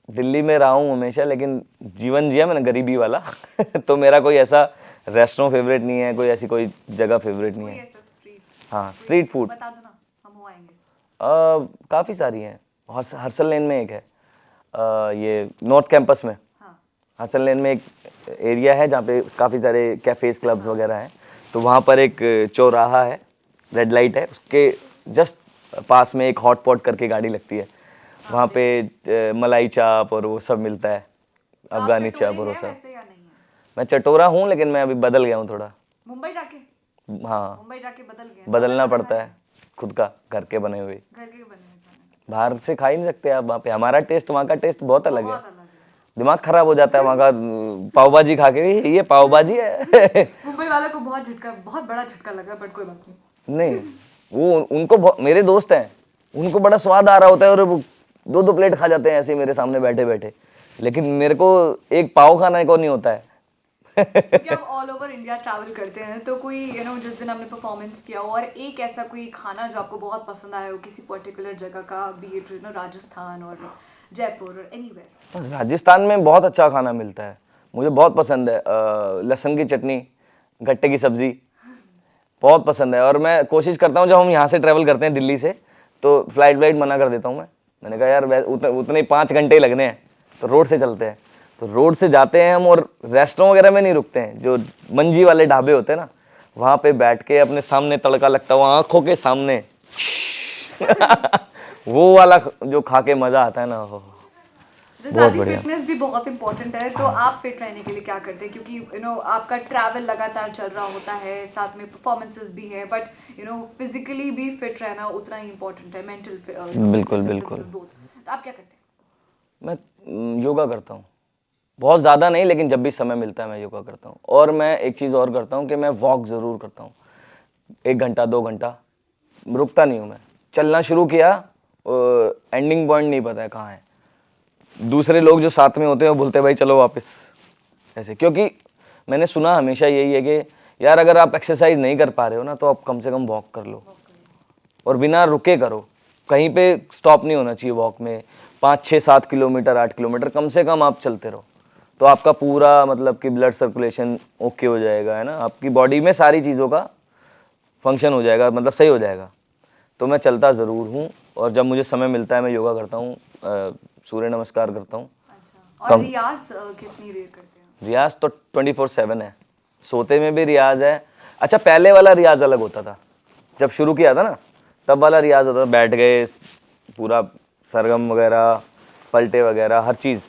दिल्ली में रहा हूँ हमेशा, लेकिन जीवन जिया मैंने गरीबी वाला तो मेरा कोई ऐसा रेस्टोरेंट फेवरेट नहीं है, कोई ऐसी कोई जगह फेवरेट नहीं कोई है। ऐसा स्ट्रीट? हाँ स्ट्रीट फूड बता दो ना, हम हो आएंगे। काफ़ी सारी हैं, हर्सल लेन में एक है, ये नॉर्थ कैंपस में हाँ। हर्सल लेन में एक एरिया है जहाँ पे काफ़ी सारे कैफ़ेज़ क्लब्स वगैरह हैं। तो वहाँ पर एक चौराहा है, रेड लाइट है, उसके जस्ट पास में एक हॉट पॉट करके गाड़ी लगती है, वहाँ पे मलाई चाप और वो सब मिलता है, तो आप अफगानी चटोरे चाप और वो हैं सब। वैसे या नहीं है? मैं चटोरा हूँ, लेकिन मैं अभी बदल गया हूँ थोड़ा। मुंबई जाके? हाँ, मुंबई जाके बदल गए? बदलना पड़ता है, खुद का घर के बने हुए। घर के बने हुए खाना बाहर से खा ही नहीं सकते आप वहाँ पे, हमारा टेस्ट वहाँ का टेस्ट बहुत अलग है। बहुत अलग है। दिमाग खराब हो जाता है वहाँ का पाव भाजी खा के, ये पाव भाजी है। मुंबई वालों को बहुत बड़ा झटका लगा, बट कोई बात नहीं। नहीं, वो उनको मेरे दोस्त हैं, उनको बड़ा स्वाद आ रहा होता है और वो 2-2 प्लेट खा जाते हैं ऐसे ही मेरे सामने बैठे बैठे, लेकिन मेरे को एक पाव खाने को नहीं होता है। क्योंकि आप ऑल ओवर इंडिया ट्रैवल करते हैं, तो कोई जिस दिन आपने परफॉर्मेंस किया हो और एक ऐसा कोई खाना जो आपको बहुत पसंद आया हो किसी पर्टिकुलर जगह का, बी इट राजस्थान और जयपुर और एनीवेयर? राजस्थान में बहुत अच्छा खाना मिलता है, मुझे बहुत पसंद है। लहसुन की चटनी, गट्टे की सब्जी बहुत पसंद है। और मैं कोशिश करता हूँ, जब हम यहाँ से ट्रैवल करते हैं दिल्ली से, तो फ्लाइट मना कर देता हूँ मैंने कहा यार उतने 5 घंटे ही लगने हैं, तो रोड से चलते हैं। तो रोड से जाते हैं हम, और रेस्टोरेंट वगैरह में नहीं रुकते हैं, जो मंजी वाले ढाबे होते हैं ना, वहाँ पे बैठ के अपने सामने तड़का लगता हुआ आँखों के सामने वो वाला जो खा के मज़ा आता है ना, वो बहुत बढ़िया। फिटनेस भी बहुत इंपॉर्टेंट है, तो आप फिट रहने के लिए क्या करते हैं? क्योंकि आपका ट्रैवल लगातार चल रहा होता है, साथ में परफॉर्मेंसेस भी है, बट फिजिकली भी फिट रहना उतना ही इंपॉर्टेंट है, मेंटल बिल्कुल बिल्कुल। तो आप क्या करते हैं? मैं योगा करता हूँ, बहुत ज़्यादा नहीं, लेकिन जब भी समय मिलता है मैं योगा करता हूँ। और मैं एक चीज़ और करता हूँ कि मैं वॉक ज़रूर करता हूँ, 1 घंटा 2 घंटा, रुकता नहीं हूँ मैं। चलना शुरू किया, एंडिंग पॉइंट नहीं पता है कहाँ है। दूसरे लोग जो साथ में होते हैं वो बोलते हैं भाई चलो वापस, ऐसे। क्योंकि मैंने सुना हमेशा यही है कि यार अगर आप एक्सरसाइज नहीं कर पा रहे हो ना, तो आप कम से कम वॉक कर लो, और बिना रुके करो। कहीं पे स्टॉप नहीं होना चाहिए वॉक में। 5, 6, 7 किलोमीटर, 8 किलोमीटर कम से कम आप चलते रहो, तो आपका पूरा मतलब कि ब्लड सर्कुलेशन ओके हो जाएगा, है ना, आपकी बॉडी में सारी चीज़ों का फंक्शन हो जाएगा, मतलब सही हो जाएगा। तो मैं चलता ज़रूर हूँ, और जब मुझे समय मिलता है मैं योगा करता हूँ, सूर्य नमस्कार करता हूँ। अच्छा, और रियाज कितनी देर करते हैं? रियाज तो 24/7 है, सोते में भी रियाज है। अच्छा, पहले वाला रियाज अलग होता था, जब शुरू किया था ना, तब वाला रियाज होता था, बैठ गए, पूरा सरगम वगैरह, पलटे वगैरह, हर चीज़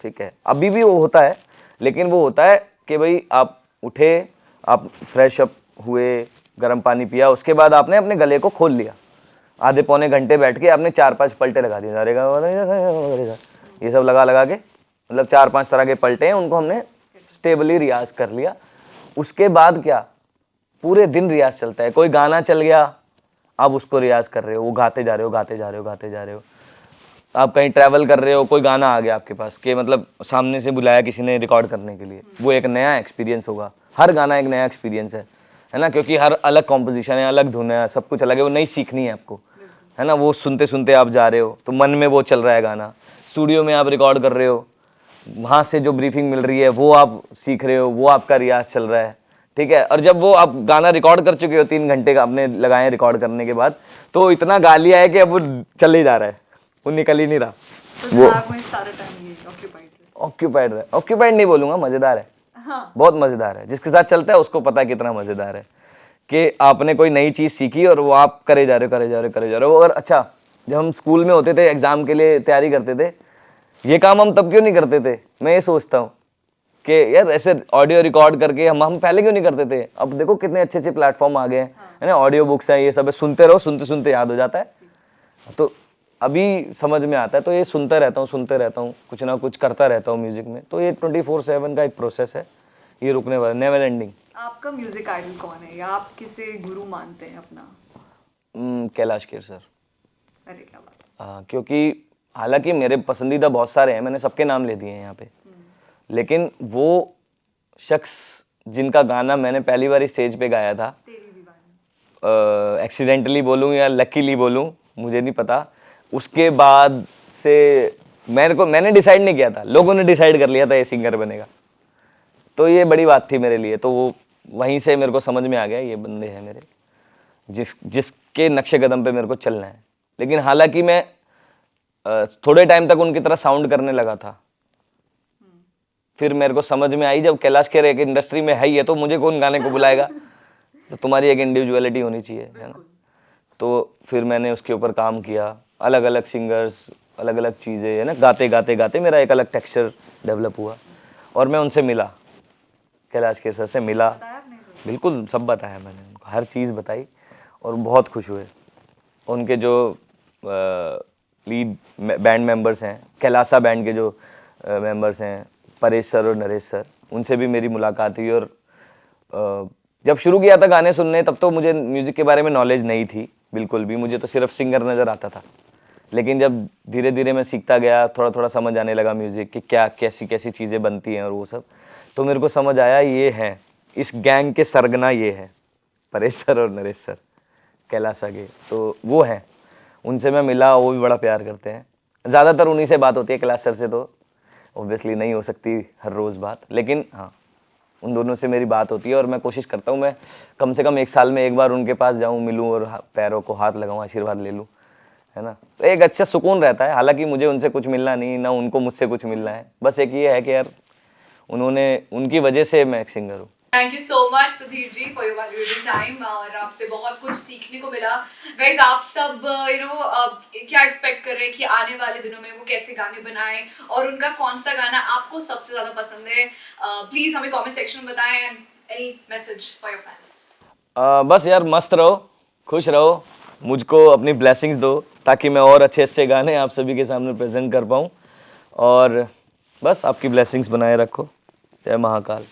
ठीक है। अभी भी वो होता है, लेकिन वो होता है कि भाई आप उठे, आप फ्रेश अप हुए, गर्म पानी पिया, उसके बाद आपने अपने गले को खोल लिया, आधे पौने घंटे बैठ के आपने 4-5 पलटे लगा दिए, ये सब लगा के, मतलब 4-5 तरह के पलटे हैं, उनको हमने स्टेबली रियाज कर लिया। उसके बाद क्या, पूरे दिन रियाज चलता है। कोई गाना चल गया, आप उसको रियाज कर रहे हो, वो गाते जा रहे हो, गाते जा रहे हो, गाते जा रहे हो। आप कहीं ट्रैवल कर रहे हो, कोई गाना आ गया आपके पास, कि मतलब सामने से बुलाया किसी ने रिकॉर्ड करने के लिए, वो एक नया एक्सपीरियंस होगा। हर गाना एक नया एक्सपीरियंस है ना, क्योंकि हर अलग कॉम्पोजिशन है, अलग धुन है, सब कुछ अलग है, वो नई सीखनी है आपको, है ना। वो सुनते सुनते आप जा रहे हो, तो मन में वो चल रहा है गाना। स्टूडियो में आप रिकॉर्ड कर रहे हो, वहाँ से जो ब्रीफिंग मिल रही है वो आप सीख रहे हो, वो आपका रियाज चल रहा है, ठीक है। और जब वो आप गाना रिकॉर्ड कर चुके हो, 3 घंटे का आपने लगाए रिकॉर्ड करने के बाद, तो इतना गा लिया है कि अब वो चल ही जा रहा है, वो निकल ही नहीं रहा। तो दिमाग में सारा टाइम ये ऑक्यूपाइड है, ऑक्यूपाइड नहीं बोलूंगा, मजेदार है। हाँ। बहुत मजेदार है, जिसके साथ चलता है उसको पता है कितना मजेदार है, कि आपने कोई नई चीज सीखी और वो आप करे जा रहे हो। और अच्छा, जब हम स्कूल में होते थे, एग्जाम के लिए तैयारी करते थे, ये काम हम तब क्यों नहीं करते थे? मैं ये सोचता हूँ कि यार ऐसे ऑडियो रिकॉर्ड करके हम पहले क्यों नहीं करते थे? अब देखो कितने अच्छे अच्छे प्लेटफॉर्म आ गए हैं, है ना, ऑडियो बुक्स हैं, ये सब है, सुनते रहो, सुनते सुनते याद हो जाता है। तो अभी समझ में आता है, तो ये सुनते रहता हूँ, कुछ ना कुछ करता रहता हूँ म्यूजिक में। तो ये 24/7 का एक प्रोसेस है, ये रुकने वाला, नेवर एंडिंग। आपका म्यूजिक आइडल कौन है, या आप किसे गुरु मानते हैं अपना? कैलाश खेर सर। अरे क्या बात है। क्योंकि हालांकि मेरे पसंदीदा बहुत सारे हैं, मैंने सबके नाम ले दिए हैं यहाँ पे, लेकिन वो शख्स जिनका गाना मैंने पहली बार स्टेज पे गाया था, तेरी दीवानी, एक्सीडेंटली बोलूँ या लकीली बोलूँ मुझे नहीं पता, उसके बाद से मैंने डिसाइड नहीं किया था, लोगों ने डिसाइड कर लिया था ये सिंगर बनेगा। तो ये बड़ी बात थी मेरे लिए, तो वो वहीं से मेरे को समझ में आ गया ये बंदे हैं मेरे, जिसके नक्शे कदम पे मेरे को चलना है। लेकिन हालांकि मैं थोड़े टाइम तक उनकी तरह साउंड करने लगा था, फिर मेरे को समझ में आई जब कैलाश खेर एक इंडस्ट्री में है ही है, तो मुझे कौन गाने को बुलाएगा, तो तुम्हारी एक इंडिविजुअलिटी होनी चाहिए, है ना। तो फिर मैंने उसके ऊपर काम किया, अलग अलग सिंगर्स, अलग अलग चीज़ें, है ना, गाते गाते गाते मेरा एक अलग टेक्सचर डेवलप हुआ, और मैं उनसे मिला, कैलाश खेर सर से मिला। बिल्कुल सब बताया मैंने उनको, हर चीज़ बताई और बहुत खुश हुए। उनके जो लीड बैंड मेंबर्स हैं, कैलासा बैंड के जो मेंबर्स हैं, परेश सर और नरेश सर, उनसे भी मेरी मुलाकात हुई। और जब शुरू किया था गाने सुनने तब तो मुझे म्यूज़िक के बारे में नॉलेज नहीं थी बिल्कुल भी, मुझे तो सिर्फ सिंगर नज़र आता था। लेकिन जब धीरे धीरे मैं सीखता गया, थोड़ा थोड़ा समझ आने लगा म्यूज़िक कि क्या कैसी कैसी चीज़ें बनती हैं और वो सब, तो मेरे को समझ आया ये है, इस गैंग के सरगना ये है, परेश सर और नरेश सर कैलासा के, तो वो हैं। उनसे मैं मिला, वो भी बड़ा प्यार करते हैं। ज़्यादातर उन्हीं से बात होती है, कैलाश सर से तो ऑब्वियसली नहीं हो सकती हर रोज़ बात, लेकिन हाँ उन दोनों से मेरी बात होती है। और मैं कोशिश करता हूँ मैं कम से कम 1 साल में एक बार उनके पास जाऊँ, मिलूँ और पैरों को हाथ लगाऊँ, आशीर्वाद ले लूँ, है ना। तो एक अच्छा सुकून रहता है। हालांकि मुझे उनसे कुछ मिलना नहीं, ना उनको मुझसे कुछ मिलना है, बस एक ये है कि यार उनकी वजह से मैं एक सिंगर हूँ। Thank you so much Sudhir ji for your valuable time, और आपसे बहुत कुछ सीखने को मिला। गाइस आप सब क्या एक्सपेक्ट कर रहे हैं कि आने वाले दिनों में वो कैसे गाने बनाएं और उनका कौन सा गाना आपको सबसे ज्यादा पसंद है, प्लीज हमें कमेंट सेक्शन में बताएं। And any message for your fans? बस यार मस्त रहो, खुश रहो, मुझको अपनी ब्लेसिंग्स दो ताकि मैं और अच्छे अच्छे गाने आप सभी के सामने प्रेजेंट कर पाऊँ। और बस आपकी ब्लेसिंग्स बनाए रखो। जय महाकाल।